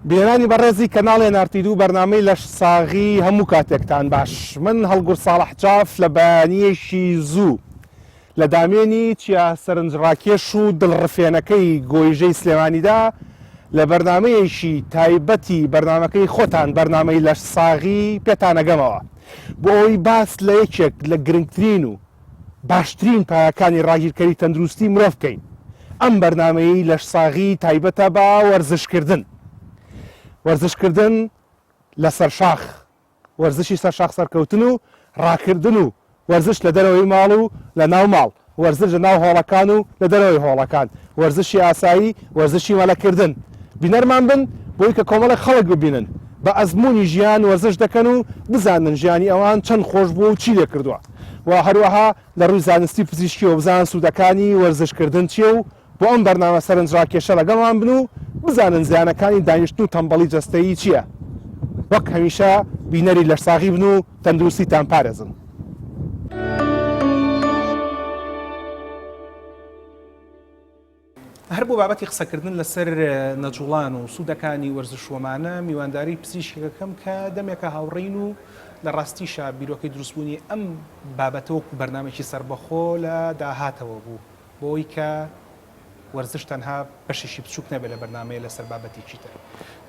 بێنانی بەڕێزی کەناڵێ نارتیدوو بەرنامەی لە ساغی هەموو کاتێکتان باش. من هەڵگور ساڵح جاف لە بەیانیەشی زوو لە دامێنی چیا سەرنجڕاکێش و دڵڕفێنەکەی گۆیژەی سلێمانیدا لە بەرنمەیەشی تایبەتی بەرنمەکەی خۆتان بەرنمەی لە ساغی پێتانەگەمەوە بۆ ئەوی باس لە یەکێک لە گرنگترین و باشترین پایەکانی ڕاگیرکەری تەندروستی مرۆڤ بکەین. ئەم بەرنمەی لە ساغی تایبەتە بە وەرزشکردن. وەرزشکردن لەسەر شاخ، وەرزشی سەر شاخ سەرکەوتن و ڕاکردن و وەرزش لە دەرەوەی ماڵ و لە ناو ماڵ، وەرزش لە ناو هۆڵەکان و لە دەرەوەی هۆڵەکان، وەرزشی ئاسایی، وەرزشی مەلەکردن. بینەرمان بن بۆی کە کۆمەڵی خەڵک ببینن بە ئەزمموی ژیان وەرزش دەکەن و بزانن ژیانی ئەوان چەند خۆش بووە و چی لێ کردووە و هەروەها لە ڕووی زانستی پزیشکی و بزان سوودەکانی وەرزشکردن چیە و بۆ ئەم بەرنامە سەرنجڕاکێشە لەگەڵمان بن و بزانن زیانەکانی دانیشتن و تەمبەڵی جەستەیی چییە. وەک هەمیشە بینەری لە ساغی بن و تەندروستیتان پارێزن. هەر بۆ بابەتی قسەکردن لەسەر نەجوڵان و سوودەکانی وەرزشوەمانە میوانداری پزیشکەکەم کە دەمێکە هاوڕین و لە ڕاستیشە بیرۆکەی دروستبوونی ئەم بابەتەوە بەرنامێکی سربەخۆ لە داهاتەوە بوو بۆی کە وەرزش تەنها بەشێکی بچووک نەبێت لە بەرنامەیە لەسەر بابەتێکی تر.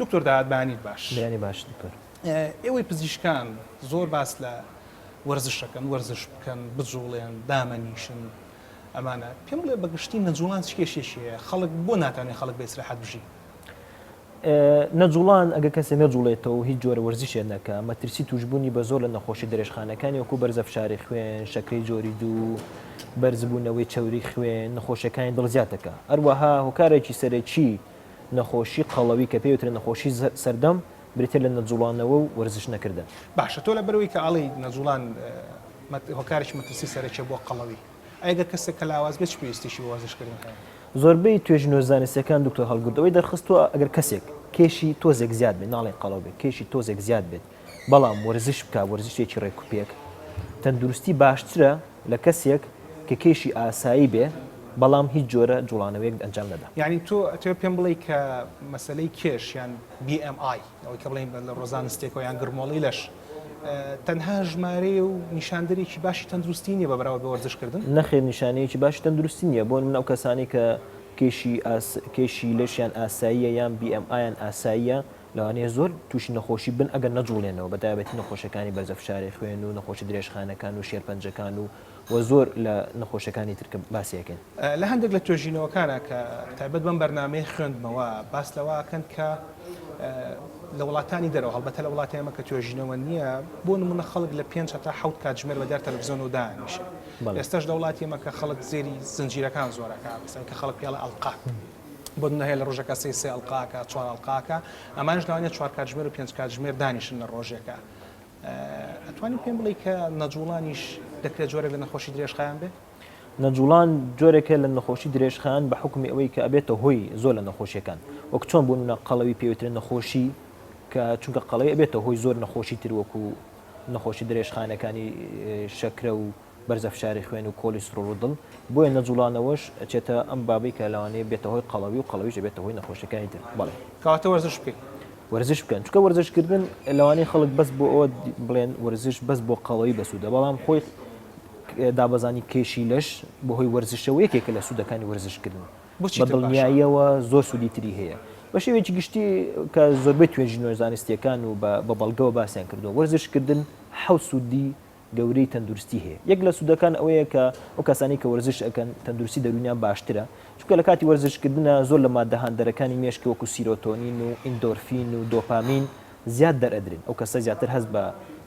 دکتۆر داهات بەیانیت باش. بەیانی باش دکتۆر. ئێوەی پزیشکان زۆر باس لە وەرزشەکەن، وەرزش بکەن، بجوڵێن، دامەنیشن. ئەمانە پێم بڵێ بەگشتی نەجوڵان چ کێشێشەیە؟ خەڵک بۆ ناتوانێت خەڵک بە ئیسراحەت بژی؟ نەجوڵان ئەگە کەسێ نەجوڵێتەوە هیچ جۆرە وەرزشێ نەکە، مەترسی توشببوونی بە زۆر لە نەخۆشی درێژخانەکانی وەکو بەرزەفشاری خوێن، شەکرەی جۆری دوو، بەرزبوونەوەی چاوری خوێن، نەخۆشیەکانی دڵزیاتەکە. هەروەها هۆکارێکی سەرەکی نەخۆشی قەڵەوی کە پێوترێت نەخۆشی سەردەم بریتە لە نەجوڵانەوە و وەرزش نەکردن. باشە، تۆ لە بەرەوەی کە ئاڵی نەجوڵان هۆکارێکی مەترسی سەرەکیە بۆ قەڵەوی، ئەگەر کەسێک کە لاواز بێت چ پێویستیشی وەرزشکردن هەیە؟ زۆربەی توێژینەوە زانستیەکان دکتۆر هەڵگرتەوەی دەرخستووە ئەگەر کەسێک کێشی تۆزێک زیاد بێت، ناڵێن قەڵەو بێت، کێشی تۆزێک زیاد بێت، بەڵام وەرزش بکە، وەرزشێکی ڕێکوپێک، تەندروستی باشترە لە کەسێک کە کێشی ئاسایی بێ بەڵام هیچ جۆرە جوڵانەوەیەک ئەنجام نەدا. یعنی تۆ پێم بڵێ کە مەسەلەی کێش یان BMI ئەوەی کە بڵێن لە ڕۆزانستێکەوە یان گرمۆڵی لەش تەنها ژمارە و نیشاندەرێکی باشی تەندروستی نیە بەبراوە بە وەرزشکردن؟ نەخێر نیشانەیەکی باشی تەندروستی نییە. بۆ نمونە ئەو کەسانی کە کێشی لەشیان ئاساییە یان BMI یان ئاساییە لەوانەیە زۆر تووشی نەخۆشی بن ئەگەر نەجوڵێنەوە، بەتایبەتی نەخۆشەکانی بەرزەفشاری خوێن و نەخۆشی درێژخانەکان و شێرپەنجەکان و زۆر لە نەخۆشەکانی ترکە باسیەکەن. لە هەندێک لە توێژینەوەکانە کە تایبەت بەم بەرنامەیە خوێندمەوە باس لەوەکەن کە لە وڵاتانی دەرەوە هەڵبەتە لە وڵاتی ئێمە کە توێژینەوە نییە، بۆ نمونە خەڵک لە 5 تا 7 کاتژمێر بەدار تەلەڤیزیۆن و دانیشە. ئێستاش لە وڵاتی ئێمە کە خەڵک زێری زنجیرەکان زۆرەکە، مثلا کە خەڵک پێڵە ئەڵقا بۆ هەیە لە ڕۆژەکە سێ ئەڵقاکە، 4 ئەڵقاکە، ئەمانش لەوانێت 4 کاتژمێر و 5 کاتژمێر دانیشن لە ڕۆژێکە. ئەتوانین پێم بڵێ کە نەجوڵانیش دەکرێت جۆرێک لە نەخۆشی درێژخایان بێ؟ نەجوڵان جۆرێکە لە نەخۆشی درێژخان بە حکمی ئەوەی کە ئەبێتە هۆی زۆر لە نەخۆشیەکان، وەک چۆن بوون قەڵەوی پێوترێن نەخۆشی کە چونکە قەڵەوی ئەبێتە هۆی زۆر نەخۆشی تر وەکو نەخۆشی درێژخانەکانی شەکرە و بەرزەفشاری خوێن و کۆلیسترۆڵ و دڵ، بۆیە نەجوڵانەوەش ئەچێتە ئەم بابی کە لەوانەیە بێتە هۆی قەڵەوی و قەڵەویش بێتە هۆی نەخۆشیەکانی تر. بەڵێ کەواتە وەرزش بکەین. وەرزش بکەن، چونکە وەرزشکردن لەوانەیە خەڵک بەس بۆ ئەوە بڵێن وەرزش بەس بۆ قەڵەوی بەسوودە، بەڵام خۆی دابەزانی کێشی لەش بە هۆی وەرزشەوە یەکێکە لە سوودەکانی وەرزشکردن. بە دڵنیاییەوە زۆر سوودی تری هەیە. بە شێوەیەکی گشتی کە زۆربەی توێژینەوە زانستیەکان و بە بەڵگەوە باسییان کردووە، وەرزشکردن حەوت سوودی گەورەی تەندروستی هەیە. یەک لە سوودەکان ئەوەیە کە ئەو کەسانی کە وەرزش ئەکەن تەندروستی دەرونیان باشترە، چونکە لە کاتی وەرزشکردنە زۆر لە مادەهاندەرەکانی مێشکی وەکو سیرۆتۆنین و ئیندۆرفین و دۆپامین زیاد دەرئەدرێن. ئەو کەسە زیاتر هەست بە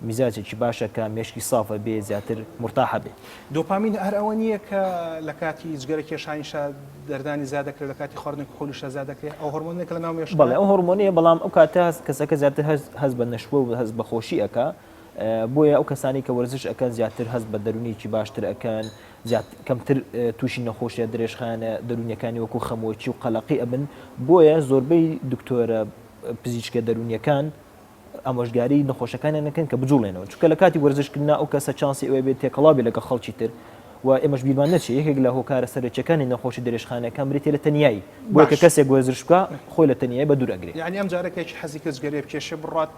میزاجێکی باشەکە، مێشکی سافە بێ، زیاتر مرتاحە بێ. دۆپامین هەر ئەوە نییە کە لە کاتی جگەرە کێشانیشە دەردانی زیاد دەکرێت، لە کاتی خواردنی خۆلیشە زیاد دەکرێت. ئەو هۆرمۆنێک لە ناو مێشک. بەڵێ ئەو هۆرمۆنیە، بەڵام ئەو کاتە کەسەکە زیاتر هەست بە نەشوە و هەست بە خۆشی ئەکا، بۆیە ئەو کەسانی کە وەرزش ئەکەن زیاتر هەست بە دەرونیکی باشتر ئەکەن، کەمتر تووشی نەخۆشیە درێژخانە دەرونیەکانی وەکو خەمۆکی و قەلەقی ئەبن. بۆیە زۆربەی دکتۆرە پزیشکە دەرونیەکان ئامۆژگاری نەخۆشەکانیان نەکەن کە بجوڵێنەوە، چونکە لە کاتی وەرزشکردنا ئەو کەسە چانسی ئەوێ بێت تێکەڵا بێت لەگە خەڵکی تر و ئێمەش بیرمان نەچێ یەکێک لە هۆکارە سەرچەکانی نەخۆشی درێژخانەکان بریتێ لە تەنیایی بۆ کە کەسێک وەرزش بکە خۆی لە تەنیایی بە دوور ئەگرێت. یعنی ئەم جارێکێکی حەزی کەس گەرێ بکێشێ بڕات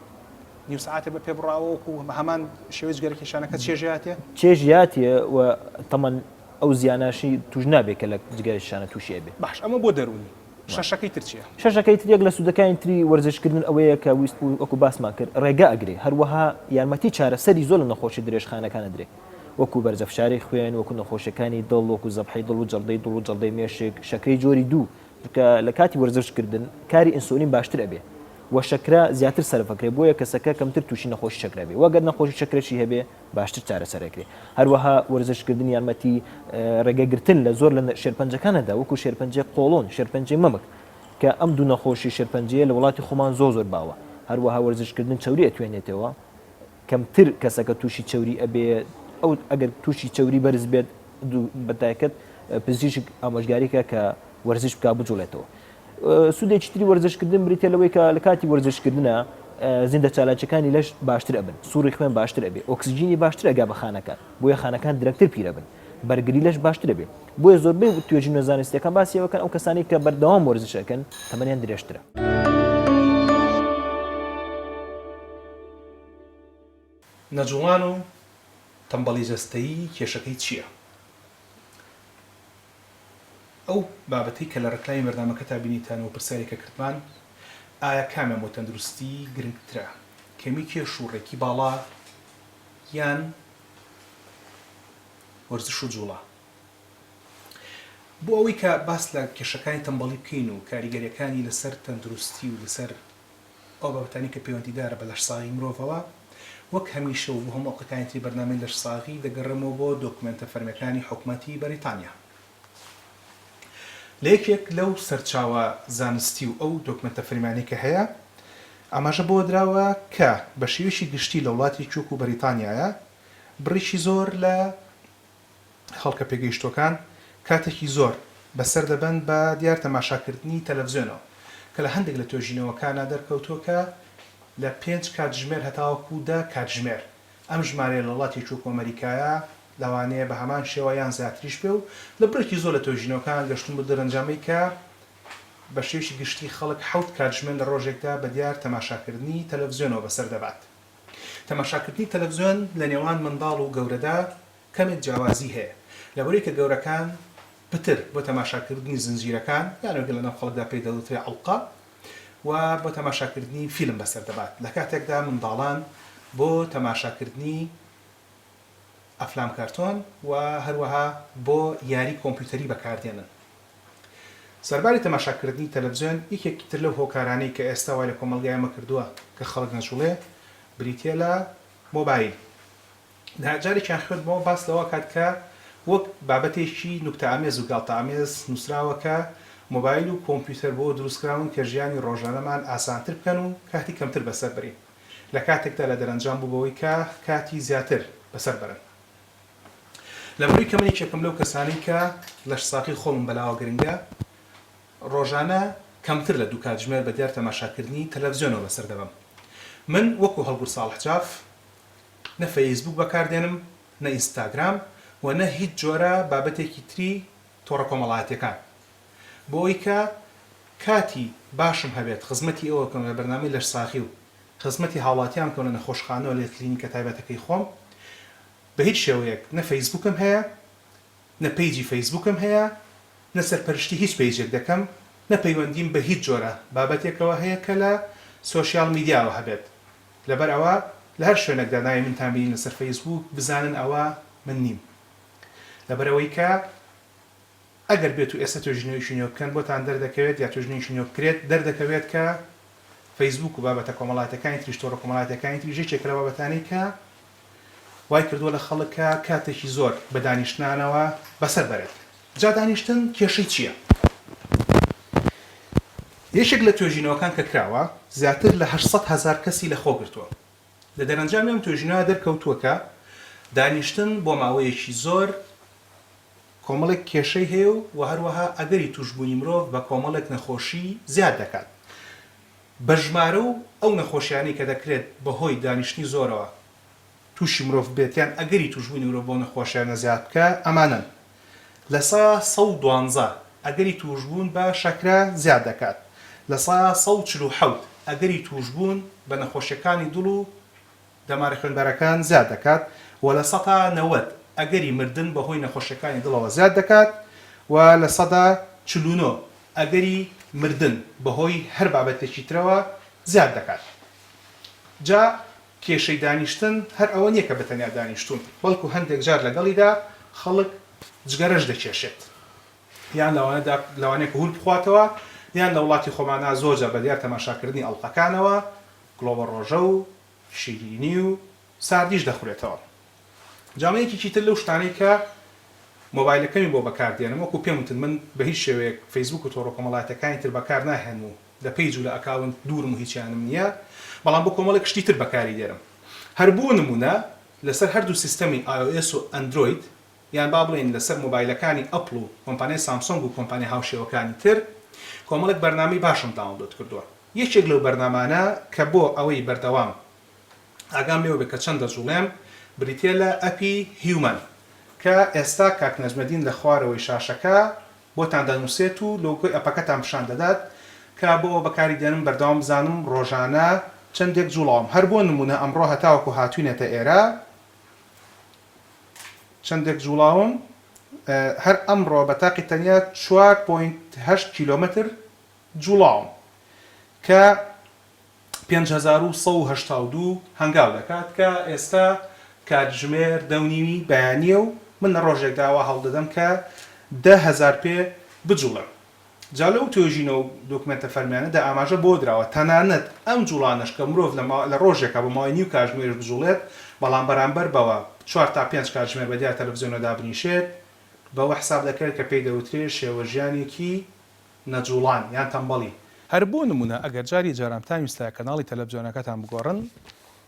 نیو ساعتە بە پێ بڕاوەکو هەمان شێوەی گەرەکێشانەکە چێژاتێ چێژیاتە و تەمەەن ئەو زیاناشی توش نابێت کە لە جگەرشانە تووشێ بێ. باش ئەمە بۆ دەرونی شەشەکەی ترچیە شەشەکەی ترێک لە سوودەکانی تری وەرزشکردن ئەوەیە کە ویست و وەکو باسمان کرد ڕێگا ئەگرێ هەروەها یارمەتی چارەسەری زۆر لە نەخۆشی درێژخانەکانە درێ وەکو بەرزەفشاری خوێن وەکو نەخۆشیەکانی دڵ وەکو زەبحی دڵ و جەڵدەی دڵ و جەڵدەی مێشک شەکرەی جۆری دوو کە لە کاتی وەرزشکردن کاری ئینسولین باشتر ئەبێ و شەکرا زیاتر سەرفەکرێ بۆیە کەسەکە کەمتر تووشی نەخۆشی شەکرە بێ وەگەر نەخۆشی شەکرەشی هەبێ باشتر چارەسەرەکرێ هەروەها وەرزشکردن یارمەتی ڕێگەگرتن لە زۆر لە شێرپەنجەکانەدا وەکو شێرپەنجەی قۆڵۆن شێرپەنجەی مەمک کە ئەم دوو نەخۆشی شێرپەنجەیە لە وڵاتی خۆمان زۆر باوە هەروەها وەرزشکردن چەوری ئەتوێنێتەوە کەمتر کەسەکە تووشی چەوری ئەبێ ئەو ئەگەر تووشی چەوری بەرز بێت بەتایکت پزیشک ئامۆژگاریکە کە وەرزش بک بجوڵێتەوە سوودێکی تری وەرزشکردن بریتە لەوەی کە لە کاتی وەرزشکردنە زیندە چالاکیەکانی لەش باشتر ئەبن سووری خوێن باشتر ئەبێ ئۆکسسیژینی باشتر ئەگا بە خانەکان بۆیە خانەکان درەنگتر پیرە بن بەرگری لەش باشتر ئەبێ بۆیە زۆربەی توێژین نەزانستیەکان باسیەوەکەن ئەو کەسانی کە بەردەوام وەرزشەکەن تەمەنیان درێژترە. نەجوڵان و تەمبەڵی جەستەیی کێشەکەی چییە؟ ئەو بابەتەی کە لە ڕێکلامی بەردامەکە تا بینیتانەوە پرسیارێکە کردمان ئایا کامیان بۆ تەندروستی گرنگترە کەمی کێش و ڕێکی باڵا یان وەرزش و جوڵە بۆ ئەوەی کە باس لە کێشەکانی تەمبەڵی بکەین و کاریگەریەکانی لەسەر تەندروستی و لەسەر ئەو بابەتانی کە پەیوەندیدارە بە لەشساغی مرۆڤەوە وەک هەمیشە و بۆ هەموو ئەڵلقەکانی تری بەرنامەی لەشساغی دەگەڕێمەوە بۆ دۆکمنتە فەرمیەکانی حکوومەتی بەریتانیا لە یەکێک لەو سەرچاوە زانستی و ئەو دۆکمنتە فەرمیانەی کە هەیە ئاماژە بۆ دراوە کە بە شێوەیەکی گشتی لە وڵاتی چووک و بەریتانیایە بڕیشی زۆر لە خەڵکە پێگەیشتوەکان کاتێکی زۆر بەسەر دەبەن بە دیار تەماشاکردنی تەلەڤیزیۆنەوە کە لە هەندێک لە توێژینەوەکانە دەرکەوتووە لە 5 کاتژمێر هەتاوەکو 10 کاتژمێر ئەم ژمارەیە لە وڵاتی چووک و ئەمریکایە لەوانەیە بە هەمان شێوەیان زیاتریش پێ و لە بڕێکی زۆر لە توێژینەوەکان گەشتون بۆ دەرەنجامی کە بە شێوەیەکی گشتی خەڵک 7 کاتژمێر لە ڕۆژێکدا بە دیار تەماشاکردنی تەلەڤیزیۆنەوە بەسەر دەبات. تەماشاکردنی تەلەڤیزیۆن لە نێوان منداڵ و گەورەدا کەمێک جیاوازی هەیە لەبەرەوەی کە گەورەکان پتر بۆ تەماشاکردنی زنجیرەکان یانەوەگە لەناو خەڵکدا پێی دەوترێ ئەڵقا و بۆ تەماشاکردنی فیلم بەسەر دەبات لە کاتێکدا منداڵان بۆ تەماشاکردنی ئەفلام کارتۆن و هەروەها بۆ یاری کۆمپیوتەری بەکاردێنن. سەرباری تەماشاکردنی تەلەڤیزیۆن یەکێکی تر لەو هۆکارانەی کە ئێستا وای لە کۆمەڵگای ئەمە کردووە کە خەڵک نەجوڵێ بریتێ لە مۆبایل. جارێکیان خوێت بۆ باس لەوە کات کە وەک بابەتێکی نوکتەئامێز و گاڵتەئامێز نووسراوە کە مۆبایل و کۆمپیوتەر بۆ دروستکراون کە ژیانی ڕۆژانەمان ئاسانتر بکەن و کاتی کەمتر بەسەر برین لە کاتێکدا لە دەرەنجام بوو بەوەی کە کاتی زیاتر بەسەر برن. لەبەرەوەی کە من یەکێکم لەو کەسانی کە لە ساقی خۆم بەلاوە گرنگە ڕۆژانە کەمتر لە 2 کاتژمێر بە دیار تەماشاکردنی تەلەڤیزیۆنەوە بەسەر دەبم. من وەکو هەڵگور ساڵح جاف نە فەیسبوک بەکاردێنم نە ئینستاگرام و نە هیچ جۆرە بابەتێکی تری تۆڕە کۆمەڵایەتیەکان بۆ ئەوەی کە کاتی باشم هەبێت خزمەتی ئەوە کەم لە بەرنامەی لەشساغی و خزمەتی هاوڵاتیان کەم لە نەخۆشخانەوە لە کلینیکە تایبەتەکەی خۆم بە هیچ شێوەیەک نە فەیسبوکم هەیە نە پەیجی فەیسبوکم هەیە نە سەرپەرشتی هیچ پەیجێک دەکەم نە پەیوەندیم بە هیچ جۆرە بابەتێکەوە هەیە کە لە سۆشیال میدیاوە هەبێت لەبەر ئەوە لە هەر شوێنێکدا ناوی منتان بینین لەسەر فەیسبوک بزانن ئەوە من نیم لەبەرەوەی کە ئەگەر بێت و ئێستا توێژینەوەیشی نوێ بکەن بۆتان دەردەکەوێت یا توێژینەوەیشی نوێ بکرێت دەردەکەوێت کە فەیسبوک و بابەتە کۆمەڵایەتەکانی تریش تۆڕە کۆمەڵایەتەکانی تری ژێکێکە لە بابەتانەی کە وای کردووە لە خەڵکە کاتێکی زۆر بە دانیشتنانەوە بەسەر بەرێت. جا دانیشتن کێشەی چییە؟ یەکێک لە توێژینەوەکان کە کراوە زیاتر لە 800,000 کەسی لە خۆ گرتووە. لە دەرەنجامی ئەم توێژینەوە دەرکەوتووە کە دانیشتن بۆ ماوەیەکی زۆر کۆمەڵێک کێشەی هەیە و هەروەها ئەگەری توشبوونی مرۆڤ بە کۆمەڵێک نەخۆشی زیاد دەکات. بە ژمارە و ئەو نەخۆشیانەی کە دەکرێت بەهۆی دانیشتنی زۆرەوە تووشی مرۆڤ بێتیان ئەگەری توشبوونی مرۆڤ بۆ نەخۆشیانە زیاد بکە ئەمانن لە 112 ئەگەری توشبوون بە شەکرە زیاد دەکات لە 147 ئەگەری توشبوون بە نەخۆشیەکانی دڵ و دەماری خوێنبەرەکان زیاد دەکات و لە 190 ئەگەری مردن بەهۆی نەخۆشیەکانی دڵەوە زیاد دەکات و لە 149 ئەگەری مردن بەهۆی هەر بابەتێکی ترەوە زیاد دەکات. جا کێشەی دانیشتن هەر ئەوە نییە کە بەتەنیا دانیشتون بەڵکو هەندێک جار لەگەڵیدا خەڵک جگەرەش دەکێشێت یان لەوانەیە کە هول بخواتەوە یان لە وڵاتی خۆمانە زۆرجە بە دیار تەماشاکردنی ئەڵقەکانەوە گڵۆبە ڕۆژە و شیرینی و ساردیش دەخورێتەوە. جامەیەکی تر لەو شتانەی کە مۆبایلەکەمی بۆ بەکاردێنم وەکو پێم وتن من بە هیچ شێوەیەک فەیسبوک و تۆڕە کۆمەڵایەتەکانی تر بەکار ناهێن و لە پەیج و لە ئەکاونت دوورم و هیچیانم نییە بەڵام بۆ کۆمەڵێک شتی تر بەکاری دێرم. هەر بۆ نمونە لەسەر هەردوو سیستەمی iOS و ئەندروید یان با بڵێن لەسەر مۆبایلەکانی ئەپڵ و کۆمپانیای سامسۆنگ و کۆمپانیای هاوشێوەکانی تر کۆمەڵێک بەرنامەی باشم داونلۆد کردووە. یەکێک لەو بەرنامانە کە بۆ ئەوەی بەردەوام ئاگام لێوە بێ کە چەند دەجوڵێم بریتێ لە ئەپی هیومەن کە ئێستا کاک نەجمەدین لە خوارەوەی شاشەکە بۆتان دەنووسێت و لۆگۆی ئەپەکەتان پیشان دەدات کە بۆ بەکاری دێنم بەردەوام بزانم ڕۆژانە چەندێک جوڵاوم هەر بۆ نمونە ئەمڕۆ هەتاوەکو هاتوینێتە ئێرە چەندێک جوڵاوم هەر ئەمڕۆ بە تاقی تەنیا 4.8 کیلۆمەتر جوڵاوم کە 5182 هەنگاو دەکات کە ئێستا کاتژمێر دەونیوی بەیانیە و من لە ڕۆژێک داوا هەڵدەدەم کە 10,000 پێ بجوڵم. جا لەو توێژینە و دۆکمنتە فەرمیانەدا ئاماژە بۆ درراوە تەنانەت ئەم جوڵانش کە مرۆڤ لە ڕۆژێکە بە ماوەی نیو کاتژمێر بجوڵێت بەڵام بەرامبەر بەوە 4 تا 5 کاتژمێر بەدیار تەلەڤیزیۆنەدا بنیشێت بەوە حساب دەکرێت کە پێی دەوترێت شێوە ژیانێکی نەجوڵان یان تەمبەڵی. هەر بۆ نمونە ئەگەر جاری جارامتان ویستە کەناڵی تەلەڤیزیۆنەکەتان بگۆڕن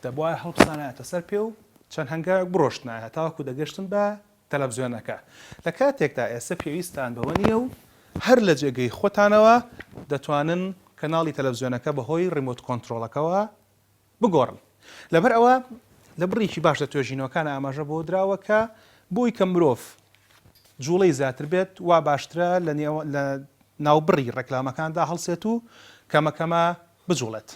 دەبواە هەڵبسانایەتە سەر پێ و چەند هەنگاوێک بڕۆشتنایە تاوەکو دەگەشتن بە تەلەڤیزیۆنەکە لە کاتێکدا ئێستا پێویستان بەوە نییە و هەر لە جێگەی خۆتانەوە دەتوانن کەناڵی تەلەڤیزیۆنەکە بەهۆی ڕیمۆت کۆنتڕۆڵەکەەوە بگۆڕن. لەبەر ئەوە لە بڕێکی باش لە توێژینەوەکان ئاماژە بۆ دراوە کە بۆی کە مرۆڤ جوڵەی زیاتر بێت وا باشترە لە ناوبڕی ڕێکلامەکاندا هەڵسێت و کەمەکەمە بجوڵێت.